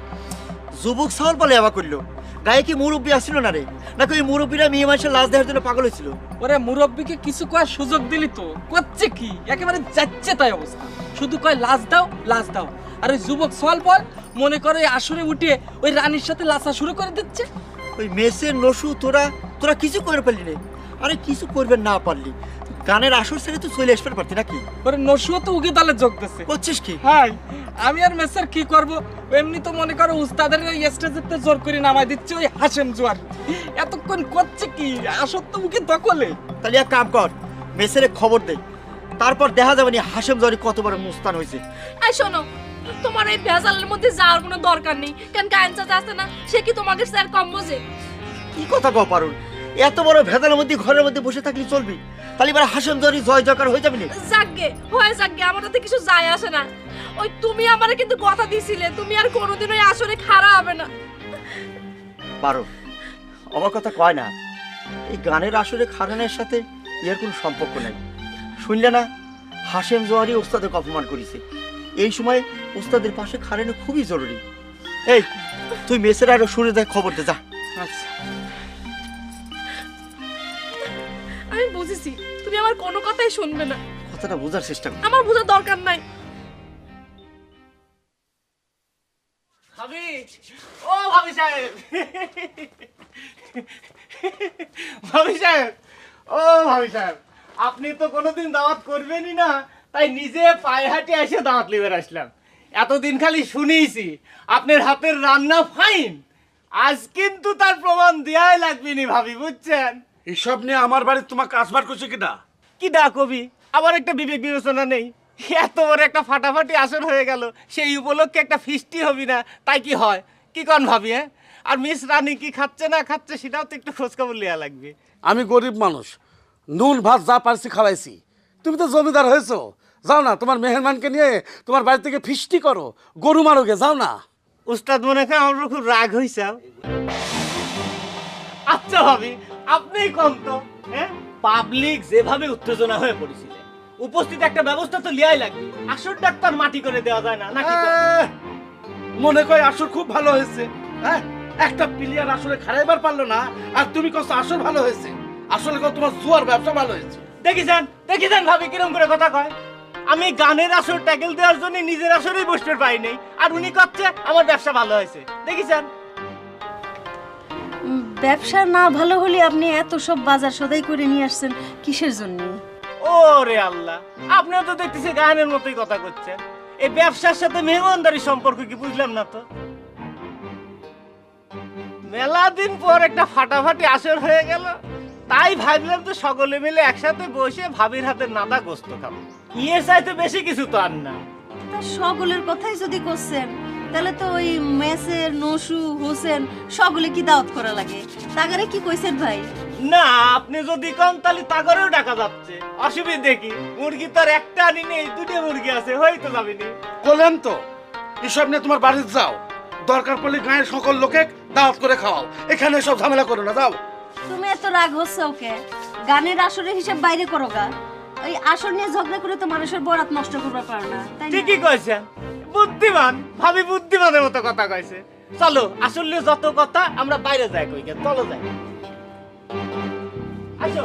যুবক সাহল বলে আবার করলো, গায়ে কি মুরব্বী আসছিল না রে, নাকি ওই মুরব্বীরা মেয়ে মানুষের লাশ দেওয়ার জন্য পাগল হয়েছিল? ওরে মুরব্বীকে কিছু কয়ার সুযোগ দিলি তো করছে কি, একেবারে যাচ্ছে তাই অবস্থা। শুধু কয় লাশ দাও লাশ দাও। আর ওই যুবক সোয়াল বল মনে করে আসরে উঠে ওই রানীর সাথে লাসা শুরু করে দিচ্ছে। ওই মেসের নসু তোরা তোরা কিছু করে পারলি রে। আরে কিছু করবে না পারলি, গানের আসর ছেড়ে তো চলে আসতে পারতি নাকি? ওরে নসুও তো উগে তালে যোগ দিচ্ছে। করছিস কি? হাই, আমি আর মেসের কি করব, এমনি তো মনে করো উস্তাদের ওই স্টেজেতে জোর করে নামাই দিচ্ছে ওই হাশেম জুয়ার। এতক্ষণ করছে কি, আসর তো উগে দখলে। তাহলে এক কাম কর, মেসের খবর দে, তারপর দেখা যাবে নি হাশেম জুয়ারি কত বড় মুস্তান হয়েছে। এই শোনো, তোমার এই ভেজালের মধ্যে যাওয়ার কোনো দরকার নেই। কেন গায়ন চাচা আসছে না, সে কি তোমাদের স্যার কম বোঝে? কি কথা কও পারুল, এত বড় ভেজালের মধ্যে ঘরের মধ্যে বসে থাকলে চলবি? তাহলে এবার হাশেম জুয়ারি জয় জয়কার হয়ে যাবে না? যাকগে হয়ে যাকগে, আমার তাতে কিছু যায় আসে না। ওই তুমি আমারে কিন্তু কথা দিছিলে, তুমি আর কোনোদিন ওই আসরে খাড়া হবে না। পারো, আমার কথা কয় না, এই গানের আসরে খারানের সাথে এর কোনো সম্পর্ক নাই। শুনলে না, হাশেম জোয়ারি ওস্তাদকে অপমান করেছে। এই সময় ওস্তাদের পাশে খারানো খুবই জরুরি। এই তুই মেসের আরো শুনে দেখ, খবর দে যা। আচ্ছা, আমি বুঝেছি তুমি আমার কোনো কথাই শুনবে না। কথাটা বোঝার চেষ্টা কর। আমার বোঝার দরকার নাই। ভাবি, ও ভাবি সাহেব, ভাবি সাহেব, ও ভাবি সাহেব, আপনি তো কোনোদিন দাওয়াত করবেনই না, তাই নিজে পায়ে হাঁটে এসে দাওয়াত লিবার আসলাম। এতদিন খালি শুনেইছি আপনার হাতের রান্না ফাইন, আজ কিন্তু তার প্রমাণ দেওয়াই লাগবে নি ভাবি, বুঝছেন? এইসব নিয়ে আমার বাড়ি তোমাকে আসবার করছে কিনা? কি ডা কবি, আবার একটা বিবেক বিবেচনা নেই? এত বড় একটা ফাটাফাটি আসর হয়ে গেল, সেই উপলক্ষে একটা ফিস্টি হবি না, তাই কি হয়? কি কন ভাবি? হ্যাঁ, আর মিস রানী কি খাচ্ছে না খাচ্ছে সেটাও তো একটু খোঁজখবর নেওয়া লাগবে। আমি গরিব মানুষ, নুন ভাত যা পারছি খাওয়াইছি। তুমি তো জমিদার হয়েছো, যাও না তোমার মেহরবানকে নিয়ে তোমার বাড়ি থেকে ফিস্টি করো, গরু মারোগে, যাও না। উস্তাদ মনে হয় আমার খুব রাগ হয়েছে। আচ্ছা ভাবি, আপনিই কম তো, হ্যাঁ, পাবলিক যেভাবে উত্তেজনা হয়ে পড়েছিল, উপস্থিত একটা ব্যবস্থা তো লিয়াই লাগবে। আসর ডাক্তার মাটি করে দেওয়া যায় না নাকি? মনে কয় আসর খুব ভালো হয়েছে, হ্যাঁ, একটা প্লেয়ার আসলে খারাইবার পারলো না, আর তুমি কষ্ট আসর ভালো হয়েছে। আসলে তোমার জুয়ার ব্যবসা ভালো হয়েছে। দেখি যান ভাবি কিরম করে কথা কয়। আমি গানের আসর ট্যাকেল দেওয়ার জন্য নিজের আসরেই বসতে পাই নাই, আর উনি করছে আমার ব্যবসা ভালো হয়েছে। দেখেছেন? ব্যবসা না ভালো হলে আপনি এত সব বাজার সদাই করে নিয়ে আসছেন কিসের জন্য? ওরে আল্লাহ, আপনিও তো দেখতেছি গানের মতোই কথা করছেন। এই ব্যবসার সাথে মেহমানদারি সম্পর্ক কি বুঝলাম না তো। মেলা দিন পর একটা ফাটাফাটি আসর হয়ে গেল, তাই ভাবলাম তো সকলে মিলে একসাথে বসে ভাবির হাতের নাদা গোস্ত খাবো। ইয়ে চাইতে বেশি কিছু তো আর না। তা সকলের কথাই যদি করছেন, তাহলে তো ওই মেসের নসু হোসেন সকলে কি দাওয়াত করা লাগে? তাগারে কি কইছেন ভাই? না, আপনি যদি কন তাহলে তাগরেও ডাকা যাচ্ছে, অসুবিধে কি? মুরগি তো আর একটা আনি নেই, দুটো মুরগি আছে, হয়তো যাবেনি। বলেন তো, এসব নিয়ে তোমার বাড়িতে যাও, দরকার পড়লে গায়ের সকল লোকে দাওয়াত করে খাওয়াও, এখানে সব ঝামেলা করো না, যাও। তুমি এত রাগ হচ্ছে ওকে? গানের আসরের হিসাব বাইরে করো গা। ওই আসর নিয়ে ঝগড়া করে তো মানুষের বরাত নষ্ট করতে পারো না, তাই না? ঠিকই কইছেন, বুদ্ধিমান ভাবি, বুদ্ধিমানের মতো কথা কইছে। চলো, আসলে যত কথা আমরা বাইরে যাই কই, চলো যাই। আসো।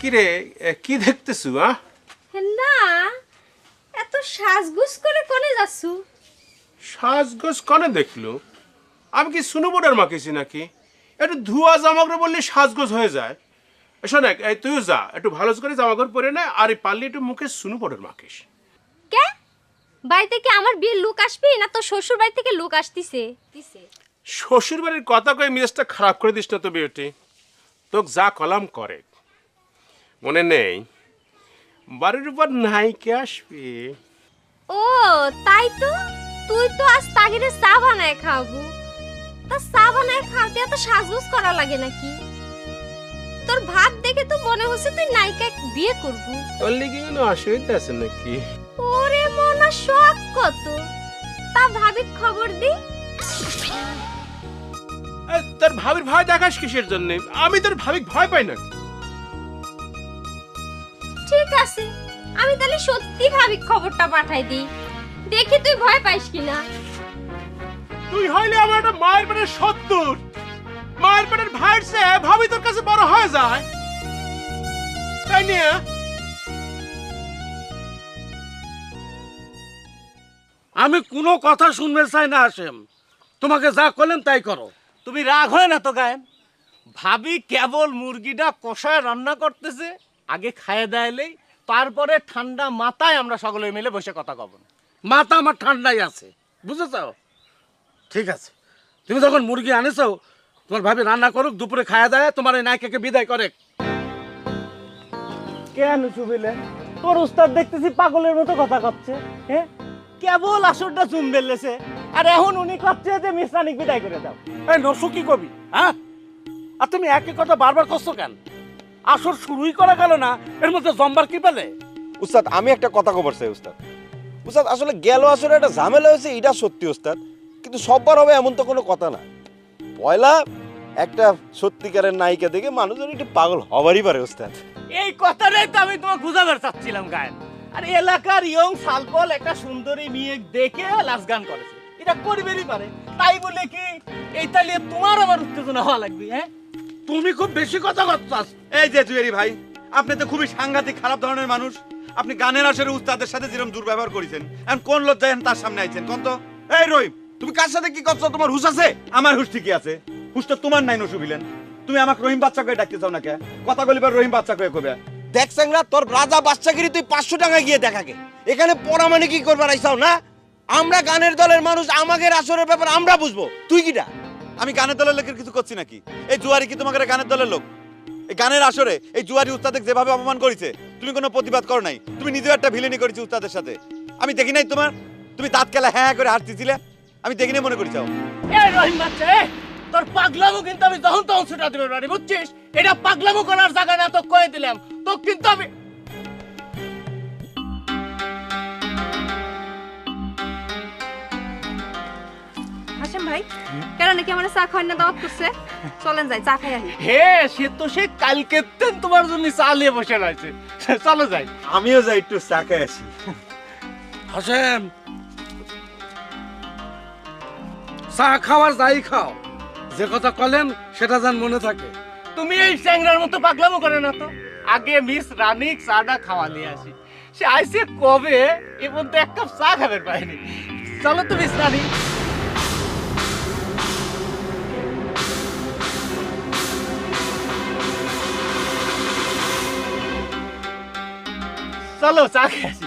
কিরে, কি দেখতেছু? না, এত সাজগুজ করে কোনে যাচ্ছু? সাজগোজ কনে দেখলো? আমি কি সুনু বোর্ডার মাখিছি নাকি? একটু ধোয়া জামাকাপড় বললে সাজগোজ হয়ে যায়। শোন, এই তুইও যা, একটু ভালো করে জামাকাপড় পরে নে, আর এই পারলে একটু মুখে সুনু বোর্ডার মাখিস। কে বাড়ি থেকে আমার বিয়ের লোক আসবি না তোর শ্বশুর বাড়ি থেকে লোক আসতিছে? শ্বশুর বাড়ির কথা কয়ে মেজাজটা খারাপ করে দিস না তো বিউটি। তোকে যা কলাম করে মনে নেই, বাড়ির উপর নাইকে আসবি। ও তাই তো, তুই তো আজ তাগিরে চা বানায় খাওয়াবো। তা চা বানায় খাওয়াতে এত সাজগোজ করা লাগে নাকি? তোর ভাব দেখে তো মনে হচ্ছে তুই নায়িকা বিয়ে করবি। তোর লিগে কোনো অসুবিধা আছে নাকি? ওরে মনা শখ কত, তা ভাবি খবর দি। তোর ভাবির ভয় দেখাস কিসের জন্য? আমি তোর ভাবিক ভয় পাই নাকি? ঠিক আছে, আমি তাহলে সত্যি ভাবি খবরটা পাঠাই দিই, দেখি তুই ভয় পাইস কিনা। তুই হইলে আমার একটা মায়ের পেটের শত্রুর, মায়ের পেটের ভাইয়ের চেয়ে ভাবি তোর কাছে বড় হয়ে যায়, তাই নিয়ে আমি কোনো কথা শুনতে চাই না হাসেম, তোমাকে যা করলেন তাই করো। তুমি রাগ হয় না তো গায়েন? ভাবি কেবল মুরগিটা কষায় রান্না করতেছে, আগে খাইয়ে দেয়লেই তারপরে ঠান্ডা মাথায় আমরা সকলে মিলে বসে কথা কব। মাথা আমার ঠান্ডাই আছে, বুঝেছ? ঠিক আছে, তুমি যখন মুরগি আনেছো তোমার ভাবি রান্না করুক, দুপুরে খাওয়া দেয়, তোমার এই নায়িকাকে বিদায় করে। কেন চুবিলে? তোর উস্তাদ দেখতেছি পাগলের মতো কথা করছে। হ্যাঁ, কেবল আসরটা চুম বেলেছে, আর এখন উনি করছে যে মিশ্রানিক বিদায় করে দাও। এই নসু কি কবি? হ্যাঁ, আর তুমি একই কথা বারবার করছো কেন? আসর শুরুই করা গেল না, এর মধ্যে জম্বার কি পেলে? উস্তাদ আমি একটা কথা খবর চাই উস্তাদ। উস্তাদ আসলে গেল আসলে একটা ঝামেলা হয়েছে, এটা সত্যি উস্তাদ, কিন্তু সববার হবে এমন তো কোনো কথা না। পয়লা একটা সত্যিকারের নায়িকা দেখে মানুষজন একটু পাগল হবারই পারে উস্তাদ। এই কথাটাই তো আমি তোমাকে বুঝাবার চাচ্ছিলাম গায়েন। আর এলাকার ইয়ং সালপল একটা সুন্দরী মেয়ে দেখে লাস গান করেছে, এটা করবেরই পারে, তাই বলে কি এই তাহলে তোমার আমার উত্তেজনা হওয়া লাগবে? হ্যাঁ, তুমি খুব বেশি কথা করছাস। এই যে জুয়েরি ভাই, আপনি তো খুবই সাংঘাতিক খারাপ ধরনের মানুষ। আপনি গানের আসরে উস্তাদের সাথে যেরকম দুর্ব্যবহার করেছেন, এখন কোন লজ্জায় তার সামনে আইছেন কোন তো? এই রহিম, তুমি কার সাথে কি করছো? তোমার হুশ আছে? আমার হুশ ঠিকই আছে। হুশ তো তোমার নাই নসুবিলেন। তুমি আমাকে রহিম বাচ্চা করে ডাকতে চাও না কে? কথা বলিবার রহিম বাচ্চা করে কবে? দেখ সাংরা, তোর রাজা বাচ্চাগিরি তুই 500 টাকা গিয়ে দেখাকে, এখানে পড়া মানে কি করবার আইসাও না? আমরা গানের দলের মানুষ, আমাদের আসরের ব্যাপার আমরা বুঝবো, তুই কিটা? আমি গানের দলের লোকের কিছু করছি নাকি? এই জুয়ারি কি তোমাকে গানের দলের লোক? এই গানের আসরে এই জুয়ারি উস্তাদকে যেভাবে অপমান করেছে, তুমি কোনো প্রতিবাদ করো নাই। তুমি নিজেও একটা ভিলেনি করেছি উস্তাদের সাথে। আমি দেখি নাই তোমার, তুমি দাঁত খেলা হ্যাঁ করে হাঁটতেছিলে, আমি দেখি নাই মনে করেছি। এই রহিম বাচ্চা, তোর পাগলামো কিন্তু আমি যখন তখন ছুটা দিতে পারি, বুঝছিস? এটা পাগলামো করার জায়গা না, তো কয়ে দিলাম তো, কিন্তু আমি হাসেম ভাই, কেন নাকি আমার চা খাওয়ার না দাওয়াত করছে? চলেন যাই, চা খাই আসি। হে, সে তো সে কালকে তোমার জন্য চা নিয়ে বসে রয়েছে, চলো যাই। আমিও যাই একটু চা খাই আসি। হাসেম, চা খাওয়ার যাই খাও, যে কথা কলেন সেটা যেন মনে থাকে। তুমি এই চ্যাংরার মতো পাগলামো করে না তো। আগে মিস রানিক চাটা খাওয়া নিয়ে আসি। সে আইসে কবে, এ পর্যন্ত এক কাপ চা খাবার পায়নি। চলো তো মিস রানি। চলো চা খেয়ে আসি।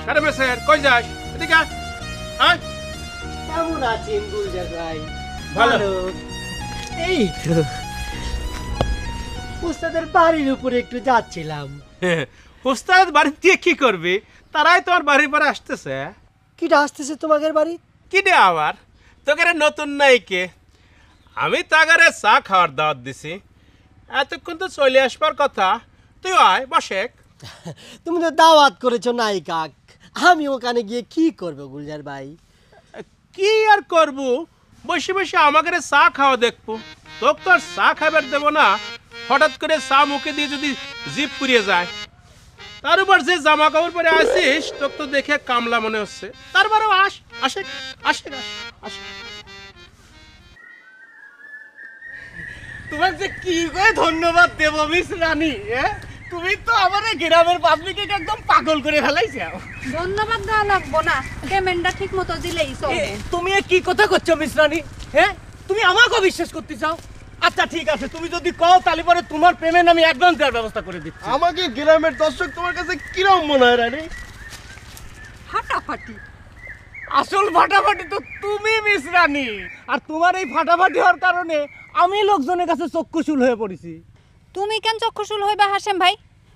আরে মেসের কই যাস? এদিকে আয়। হ্যাঁ, কেমন আছেন গুলজার ভাই? ভালো। এই তো উস্তাদের বাড়ির উপরে একটু যাচ্ছিলাম। উস্তাদ বাড়ি দিয়ে কি করবে? তারাই তোমার বাড়ির পরে আসতেছে। কিটা আসতেছে তোমাদের বাড়ি? কি রে আবার তোকে নতুন নাই কে? আমি তাগারে চা খাওয়ার দাওয়াত দিছি, এতক্ষণ তো চলে আসবার কথা। তুই আয় বসে। তুমি তো দাওয়াত করেছো নাই কাক, আমি ওখানে গিয়ে কি করবো গুলজার ভাই? কি আর করবো, বসে বসে আমাকে চা খাওয়া দেখবো। তোকে তো আর চা খাবার দেবো না, হঠাৎ করে চা মুখে দিয়ে যদি জিভ পুড়িয়ে যায়। তার উপর যে জামা কাপড় পরে আসিস তোকে তো দেখে কামলা মনে হচ্ছে। তারপরেও আসে। তোমার যে কি করে ধন্যবাদ দেব মিস রানী। তুমি তো আমার গ্রামের পাবলিককে একদম পাগল করে ফেলাইছো। ধন্যবাদ দেওয়া লাগবো না, পেমেন্টটা ঠিক মতো দিলেই চলবে। তুমি কি কথা করছো মিস রানী? তুমি আমাকে বিশ্বাস করতে চাও? আচ্ছা ঠিক আছে, তুমি যদি কও তাহলে পরে তোমার পেমেন্ট আমি অ্যাডভান্স দেওয়ার ব্যবস্থা করে দিচ্ছি। আমাকে গ্রামের দর্শক তোমার কাছে কিরকম মনে হয় রানী? ফাটাফাটি। আসল ফাটাফাটি তো তুমি মিস রানী, আর তোমার এই ফাটাফাটি হওয়ার কারণে আমি লোকজনের কাছে চক্ষুশূল হয়ে পড়েছি। তুমি কেন চক্ষুশূল হইবা হাসেম ভাই?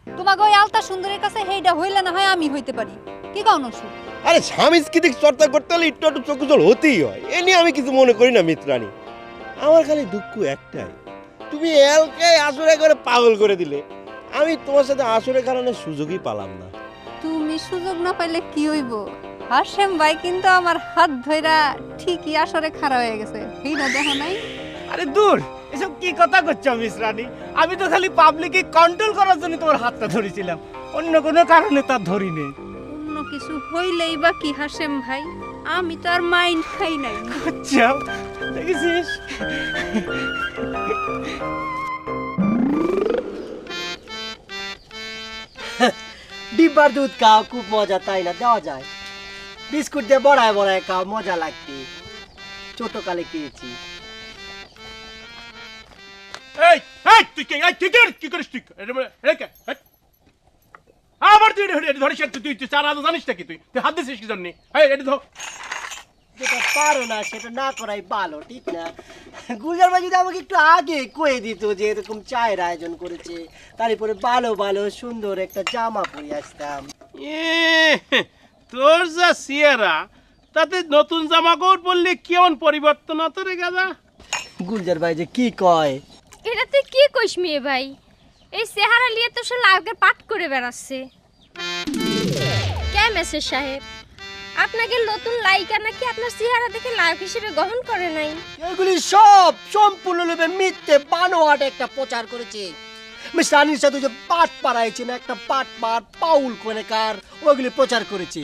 তোমাকে ওই আলতা সুন্দরীর কাছে হেইডা হইলে না হয় আমি হইতে পারি। কি কও নসু? আরে সাংস্কৃতিক চর্চা করতে হলে একটু একটু চক্ষুজল হতেই হয়, এ নিয়ে আমি কিছু মনে করি না মিত্রাণী। আমার খালি দুঃখ একটাই, তুমি এলকে আসরে করে পাগল করে দিলে, আমি তোমার সাথে আসরে কারণে সুযোগই পালাম না। তুমি সুযোগ না পাইলে কি হইব? হাসেম ভাই কিন্তু আমার হাত ধইরা ঠিকই আসরে খাড়া হয়ে গেছে, এইটা দেখো নাই? আরে দূর, এসব কি কথা করছো মিস রানী? আমি তো খালি পাবলিককে কন্ট্রোল করার জন্য তোমার হাতটা ধরেছিলাম, অন্য কোনো কারণে তার ধরিনি। অন্য কিছু হইলেই বা কি হাসেম ভাই, আমি তো আর মাইন্ড খাই নাই। আচ্ছা দেখেছিস, ডিব্বার দুধ খাও, খুব মজা, তাই না? দেওয়া যায়। বিস্কুট দিয়ে বড়ায় বড়ায় খাও, মজা লাগবে। ছোটকালে খেয়েছি। কি করিস তুই? আবার তুই ধরিস, তুই চার আলো জানিস নাকি? তুই হাত দিছিস কি জন্য? যেটা পারো না সেটা না করাই ভালো, ঠিক না? গুলজার ভাই যদি আমাকে একটু আগে কয়ে দিত যে এরকম চায়ের আয়োজন করেছে, তারপরে ভালো ভালো সুন্দর একটা জামা পরে আসতাম। তোর যা সিয়ারা, তাতে নতুন জামা কাপড় পরলে কেমন পরিবর্তন হতো রে গাদা? গুলজার ভাই যে কি কয়, এটা তুই কি কইস মেয়ে ভাই? এই চেহারা নিয়ে তো সে লাউকের পাট করে বেড়াচ্ছে। কে মেসেজ সাহেব, আপনাকে নতুন লাইকা নাকি আপনার চেহারা দেখে লায়ক হিসেবে গ্রহণ করে নাই? এগুলি সব সম্পূর্ণরূপে মিথ্যে বানোয়াট একটা প্রচার করেছে। মিস রানীর সাথে যে পাট পাড়াইছে না, একটা পাট পাট পাউল কোনেকার, ওইগুলি প্রচার করেছে।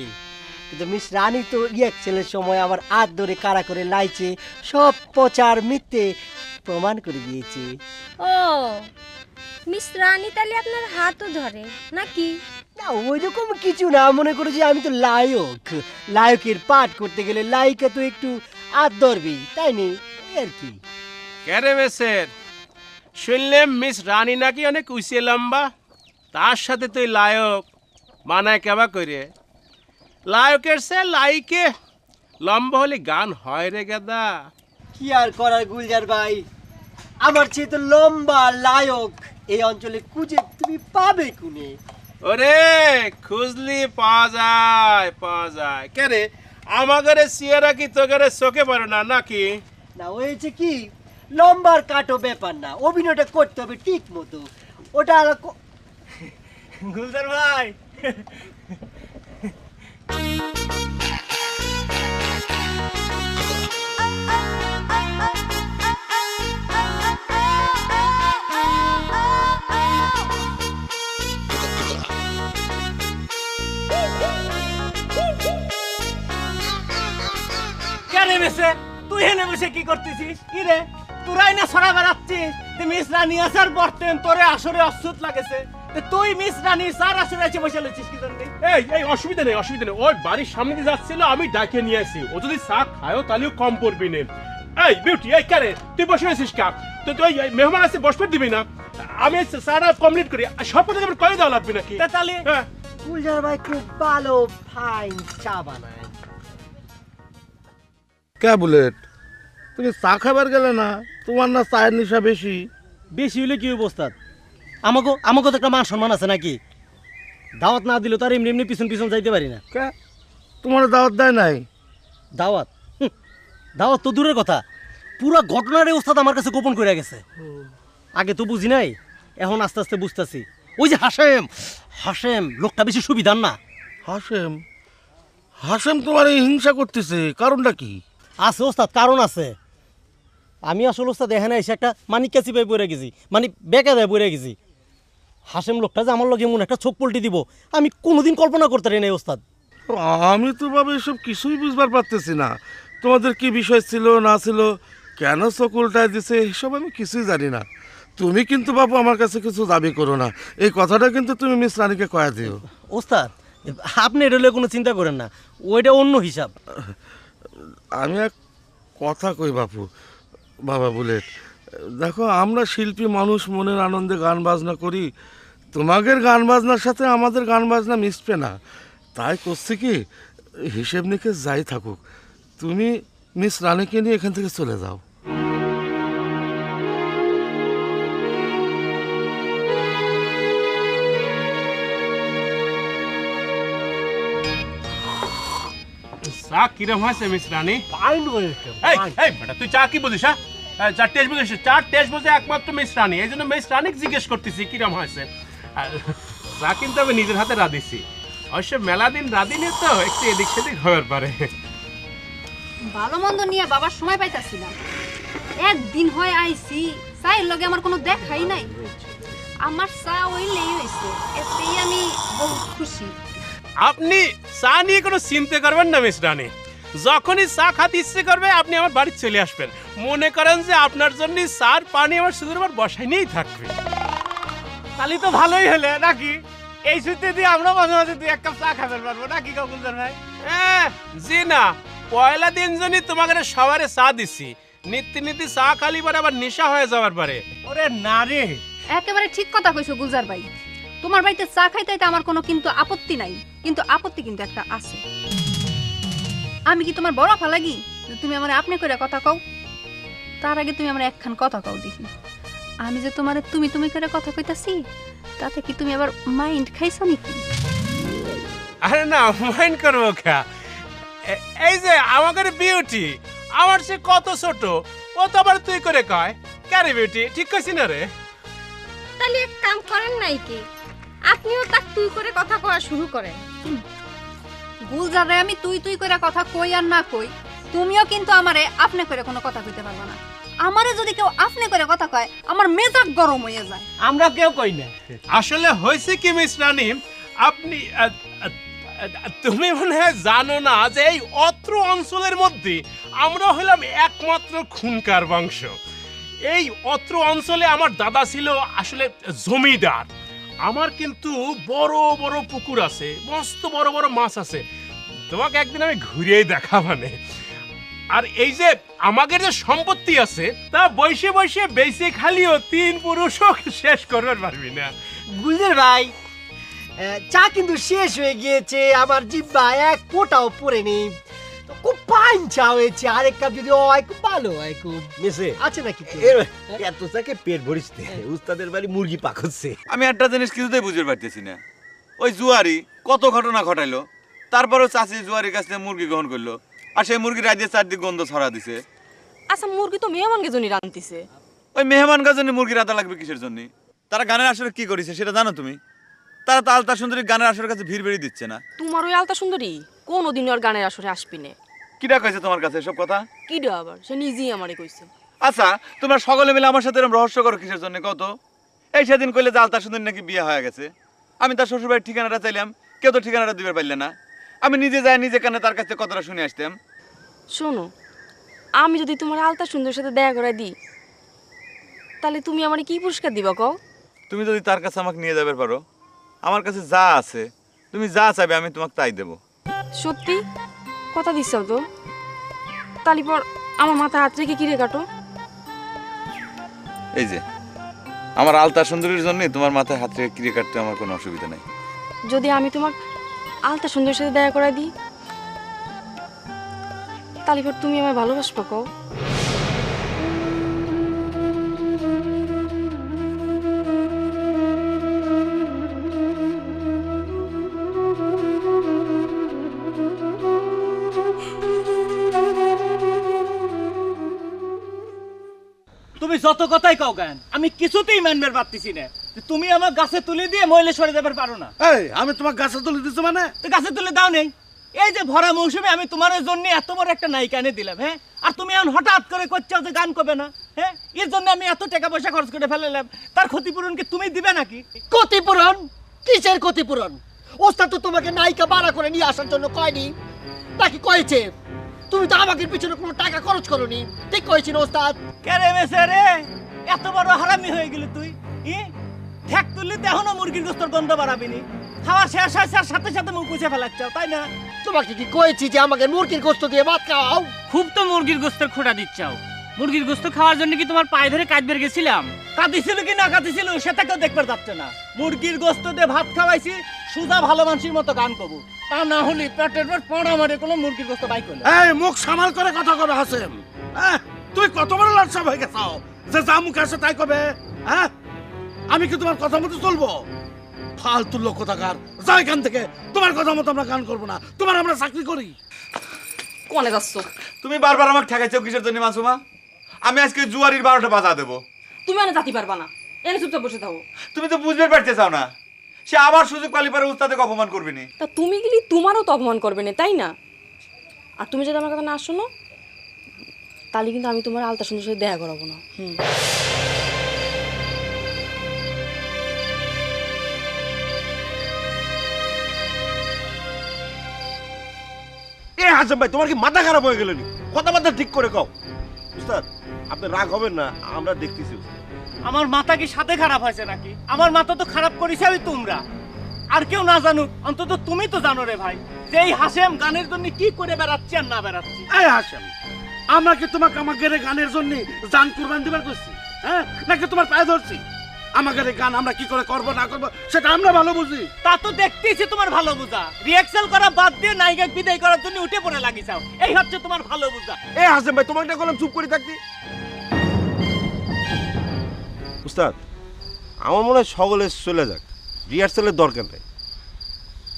কিন্তু মিস রানী তো রিয়াকশনের সময় আবার হাত ধরে কারা করে লাইছে, সব প্রচার মিথ্যে প্রমাণ করে দিয়েছে। ও মিস রানী তাহলে আপনার হাতও ধরে নাকি? না ওইরকম কিছু না, মনে করে যে আমি তো লায়ক, লায়কের পাঠ করতে গেলে লায়িকা তো একটু হাত ধরবি, তাই নি? ওই আর কি। কেরে মেসের, শুনলাম মিস রানী নাকি অনেক উঁচে লম্বা, তার সাথে তুই লায়ক মানায় কেবা করে? লায়কের সে লাইকে লম্বা হলে গান হয় রে গাদা। কি আর করার গুলজার ভাই, আমার চেয়ে তো লম্বা লায়ক এই অঞ্চলে খুঁজে তুমি পাবে কোনে? ওরে খুঁজলি পাওয়া যায়। কে রে, আমাদের সিয়ারা কি তোকে চোখে পড়ে না নাকি? না হয়েছে কি, লম্বার কাটো ব্যাপার না, অভিনয়টা করতে হবে ঠিক মতো। ওটা গুলজার ভাই, তুই হেনে বসে কি করতেছিস? কি রে, তোরাই না ছড়া বেড়াচ্ছিস মিস রানী আসার পরতেন তোরে আসরে অসুত লাগেছে, তুই মিস রানী সার আসরে এসে বসে লেছিস কি জন্য? এই অসুবিধা নেই, ওই বাড়ির সামনে দিয়ে যাচ্ছিল, আমি ডাকে নিয়ে আসি। ও যদি চা খায়ও তাহলেও কম পড়বি না। এই বিউটি, এই কারে তুই বসে আছিস কা? তো তুই মেহমান আসে বসতে দিবি না? আমি চাটা কমপ্লিট করি, সব কথা আমার কয়ে দেওয়া লাগবে নাকি? তাহলে গুলজার ভাই খুব ভালো ফাইন চা বানায়। কে বুলেট, তুমি চা খাবার গেলে না? তোমার না চায়ের নেশা বেশি? বেশি হলে কি অবস্থা? আমাকে তো একটা মান সম্মান আছে নাকি? দাওয়াত না দিলে তো আর এমনি এমনি পিছন পিছন যাইতে পারি না। তোমার দাওয়াত দেয় নাই? দাওয়াত দাওয়াত তো দূরের কথা, পুরো ঘটনার ওস্তাদ আমার কাছে গোপন করে গেছে। আগে তো বুঝি নাই, এখন আস্তে আস্তে বুঝতেছি। ওই যে হাসেম লোকটা বেশি সুবিধার না। হাসেম তোমার এই হিংসা করতেছে, কারণটা কি? আছে ওস্তাদ, কারণ আছে। আমি আসলে ওস্তাদ এখানে এসে একটা কাছি পাই পড়ে গেছি, বেকা দেয় পড়ে গেছি। হাসেম লোকটা যে আমার লগে এমন একটা চোখ পল্টি দিব আমি কোনোদিন কল্পনা করতে পারি নাই ওস্তাদ। আমি তো বাবা এসব কিছুই বুঝবার পারতেছি না। তোমাদের কি বিষয় ছিল না ছিল, কেন চোখ উল্টায় দিছে, এসব আমি কিছুই জানি না। তুমি কিন্তু বাবু আমার কাছে কিছু দাবি করো না, এই কথাটা কিন্তু তুমি মিস রানীকে কয়া দিও। ওস্তাদ আপনি এটা কোনো চিন্তা করেন না, ওইটা অন্য হিসাব। আমি এক কথা কই বাবা বুলেট, দেখো আমরা শিল্পী মানুষ, মনের আনন্দে গান বাজনা করি। তোমাদের গান বাজনার সাথে আমাদের গান বাজনা মিশবে না, তাই করছি কি হিসেব নিকেশ যাই থাকুক, তুমি মিস রানীকে নিয়ে এখান থেকে চলে যাও। চা কিরম হয়েছে মিস রানী? ফাইন হয়েছে। এই বেটা তুই চা কি বুঝিস? হ্যাঁ চা টেস্ট বুঝিস? চা টেস্ট বুঝে একমাত্র মিস রানী, এই জন্য মিস রানীকে জিজ্ঞেস করতেছি কিরম হয়েছে। চা কিন্তু আমি নিজের হাতে রাঁধিছি, অবশ্য মেলা দিন রাঁধিনি তো একটু এদিক সেদিক হওয়ার পারে। ভালো মন্দ নিয়ে বাবার সময় পাইতাছিলাম, একদিন হয় আইছি চায়ের লগে আমার কোনো দেখাই নাই। আমার চা ওইলেই হয়েছে, এতেই আমি বহুত খুশি। আপনি চা নিয়ে কোনো চিন্তা করবেন না মিস রানী, যখনই চা খাতে ইচ্ছে করবে আপনি আমার বাড়ি চলে আসবেন। মনে করেন যে আপনার জন্য চার পানি আমার শুধু আমার বসাই নিয়েই থাকবে। তাহলে তো ভালোই হলো নাকি? এই সূত্রে দিয়ে আমরা মাঝে মাঝে 2 কাপ চা খাবে পারবো নাকি কাকুলদার ভাই? জি না, পয়লা দিন জন্য তোমাকে সবারে চা দিছি, নীতি চা খালি পরে আবার নেশা হয়ে যাওয়ার পারে। ওরে না রে, একেবারে ঠিক কথা কইছো গুলজার ভাই। তোমার বাড়িতে চা খাইতে আমার কোনো কিন্তু আপত্তি নাই, কিন্তু আপত্তি কিন্তু একটা আছে। আমি কি তোমার বড় ফালাগি তুমি আমার আপনি করে কথা কও? তার আগে তুমি আমার একখান কথা কও দেখি। আমি যে তোমার তুমি তুমি করে কথা কইতাছি, তাতে কি তুমি আবার মাইন্ড খাইছো নাকি? আরে না, মাইন্ড করবো কা? এই যে আমাদের বিউটি আমার সে কত ছোট, ও তো আবার তুই করে কয়। ক্যারে বিউটি, ঠিক কইছি না রে? তাহলে এক কাম করেন নাই কি, আপনিও তাক তুই করে কথা কওয়া শুরু করেন। গুলজারে আমি তুই তুই করে কথা কই আর না কই, তুমিও কিন্তু আমারে আপনি করে কোনো কথা কইতে পারবে না। আমারে যদি কেউ আপনি করে কথা কয় আমার মেজাজ গরম হয়ে যায়। আমরা কেউ কই না। আসলে হয়েছে কি মিস রানী, আপনি তুমি মনে হয় জানো না যে এই অত্র অঞ্চলের মধ্যে আমরা হলাম একমাত্র খুনকার বংশ। এই অত্র অঞ্চলে আমার দাদা ছিল আসলে জমিদার। আমার কিন্তু বড় বড় পুকুর আছে, মস্ত বড় বড় মাছ আছে, তোমাকে একদিন আমি ঘুরিয়েই দেখাবানে। আর এই যে আমাদের যে সম্পত্তি আছে তা বসে বসে বেঁচে খালিও 3 পুরুষও শেষ করবার পারবি না। গুলজার ভাই, চা কিন্তু শেষ হয়ে গিয়েছে, আমার জিব্বা এক ফোঁটাও পড়েনি। খুব ফাইন চা হয়েছে, আরেক কাপ যদি হয় খুব ভালো হয়। খুব মেসে আছে নাকি? এত চাকে পেট ভরিস নে, উস্তাদের বাড়ি মুরগি পাকচ্ছে। আমি একটা জিনিস কিছুতেই বুঝতে পারতেছি না, ওই জুয়ারি কত ঘটনা ঘটাইলো, তারপরও চাষি জুয়ারির কাছ থেকে মুরগি গ্রহণ করলো, আর সেই মুরগি রাজ্যে চারদিক গন্ধ ছড়া দিছে। আচ্ছা মুরগি তো মেহমানকে জন্য রাঁধতেছে। ওই মেহমানকার জন্য মুরগি রাঁধা লাগবে কিসের জন্য? তারা গানের আসরে কি করেছে সেটা জানো তুমি? তারা তো আলতা সুন্দরী গানের আসরের কাছে ভিড় বেড়ে দিচ্ছে না। তোমার ওই আলতা সুন্দরী কোনোদিন ওর গানের আসরে আসবি না। কিটা কইছে তোমার কাছে এসব কথা? কিডা আবার? সে নিজেই আমারে কইছে। আচ্ছা তোমরা সকলে মিলে আমার সাথে এরকম রহস্য করো কিসের জন্য কত? এই সেদিন কইলে যে আলতা সুন্দরী নাকি বিয়ে হয়ে গেছে, আমি তার শ্বশুরবাড়ির ঠিকানাটা চাইলাম, কেউ তো ঠিকানাটা দিতে পারলে না। আমি নিজে যাই নিজে কানে তার কাছে কথাটা শুনে আসতাম। শোনো, আমি যদি তোমার আলতা সুন্দরের সাথে দেখা করে দিই তাহলে তুমি আমারে কি পুরস্কার দিবা কও? তুমি যদি তার কাছে আমাকে নিয়ে যাবে পারো, আমার কাছে যা আছে তুমি যা চাইবে আমি তোমাকে তাই দেবো। সত্যি কথা দিচ্ছ তো? তালি পর আমার মাথায় হাত রেখে কিরে কাটো। এই যে আমার আলতা সুন্দরীর জন্য তোমার মাথায় হাত রেখে কিরে কাটতে আমার কোনো অসুবিধা নাই। যদি আমি তোমার আলতা সুন্দরের সাথে দেখা করে দিই তালি পর তুমি আমায় ভালোবাসবা কও? তুমি যত কথাই কও কেন আমি কিছুতেই মানবার পারতেছি না যে তুমি আমার গাছে তুলে দিয়ে মহিলা সরে যাবার পারো না। এই আমি তোমার গাছে তুলে দিচ্ছি মানে? তো গাছে তুলে দাও নেই। এই যে ভরা মৌসুমে আমি তোমার জন্য এত বড় একটা নায়িকা এনে দিলাম, হ্যাঁ, আর তুমি এখন হঠাৎ করে করছো যে গান করবে না, হ্যাঁ, এর জন্য আমি এত টাকা পয়সা খরচ করে ফেলালাম, তার ক্ষতিপূরণ কি তুমি দিবে নাকি? ক্ষতিপূরণ? কিসের ক্ষতিপূরণ? ওস্তাদ তো তোমাকে নায়িকা ভাড়া করে নিয়ে আসার জন্য কয়নি, নাকি কয়েছে? তুমি তো আমাকে পিছনে কোনো টাকা খরচ করোনি, ঠিক কয়েছি না ওস্তাদ? কে রে মেসে রে, এত বড় হারামি হয়ে গেলি তুই। ঠেক তুললি তো এখনো মুরগির গোস্তর গন্ধ বাড়াবিনি, খাওয়া শেষ হয়েছে আর সাথে সাথে মুখ মুছে ফেলাচ্ছ, তাই না? তোমাকে কি কয়েছি যে আমাকে মুরগির গোস্ত দিয়ে ভাত খাওয়াও? খুব তো মুরগির গোস্তের খোঁড়া দিচ্ছাও। মুরগির গোস্ত খাওয়ার জন্য কি তোমার পায়ে ধরে কাঁদবে গেছিলাম? কাঁদিছিল কি না কাঁদিছিল সেটা কেউ দেখবার যাচ্ছে না। মুরগির গোস্ত দিয়ে ভাত খাওয়াইছি, সুজা ভালো মানুষের মতো গান করবো, তা না হলে পেটের পর পড়া মারে কোনো মুরগির গোস্ত বাই করলে। এই মুখ সামাল করে কথা কবে হাসেম? তুই কত বড় লজ্জা হয়ে গেছাও যে যা মুখ আসে তাই কবে? হ্যাঁ, আমি কি তোমার কথা মতো চলবো? ফালতু লোক কোথাকার, যাও এখান থেকে। তোমার কথা মতো আমরা গান করবো না, তোমার আমরা চাকরি করি। কোনে যাচ্ছ? তুমি বারবার আমাকে ঠেকাইছো কিসের জন্য মাসুমা? আমি আজকে জুয়ারির 12টা বাজা দেবো। তুমি এনে জাতি পারবা না, এনে চুপচাপ বসে থাকো। তুমি তো বুঝতে পারতে চাও না, সে আবার সুযোগ পালি পারে উস্তাদকে অপমান করবে না। তা তুমি গেলি তোমারও তো অপমান করবে না, তাই না? আর তুমি যদি আমার কথা না শোনো তাহলে কিন্তু আমি তোমার আলতা সুন্দর সাথে দেখা করাবো না। এ হাসেম ভাই, তোমার কি মাথা খারাপ হয়ে গেল নি? কথাবার্তা ঠিক করে কও। উস্তাদ আপনি রাগ হবেন না, আমরা দেখতেছি। আমার মাথা কি সাথে খারাপ হয়েছে নাকি? আমার মাথা তো খারাপ করেছে আমি তোমরা, আর কেউ না জানুক, অন্তত তুমি তো জানো রে ভাই যে এই হাসেম গানের জন্য কি করে বেড়াচ্ছি আর না বেড়াচ্ছি। এই হাসেম, আমরা কি তোমাকে আমাকে গানের জন্য জান কুরবান দিবার করছি? হ্যাঁ, নাকি তোমার পায়ে ধরছি? আমাদের গান আমরা কি করে করবো না করবো সেটা আমরা ভালো বুঝি। তা তো দেখতেছি তোমার ভালো বুঝা, রিয়াকশন করা বাদ দিয়ে নায়িকা বিদায় করার জন্য উঠে পড়ে লাগিয়েছাও, এই হচ্ছে তোমার ভালো বুঝা। এ হাসেম ভাই, তোমাকে বললাম চুপ করে থাকতি। উস্তাদ আমার মনে হয় সকলে চলে যাক, রিহার্সালের দরকার নেই,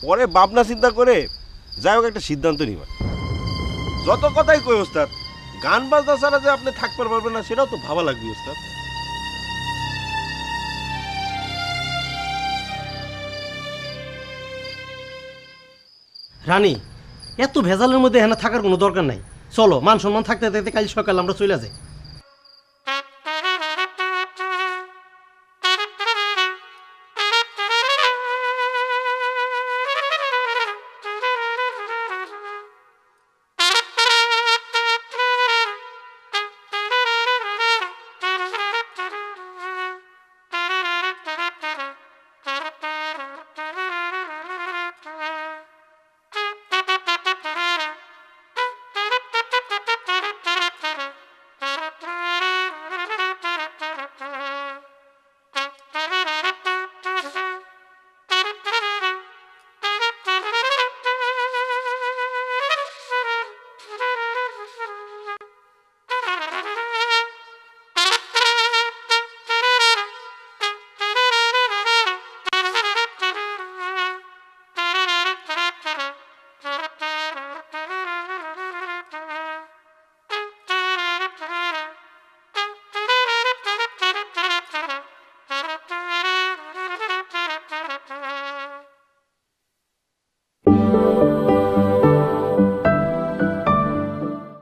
পরে ভাবনা চিন্তা করে যাই হোক একটা সিদ্ধান্ত নিবা। যত কথাই কই ওস্তাদ, গান বাজনা ছাড়া যে আপনি থাকতে পারবেন না সেটাও তো ভাবা লাগবে ওস্তাদ। রানী, এত ভেজালের মধ্যে এখানে থাকার কোনো দরকার নাই। চলো, মান সম্মান থাকতে থাকতে কাল সকালে আমরা চলে যাই।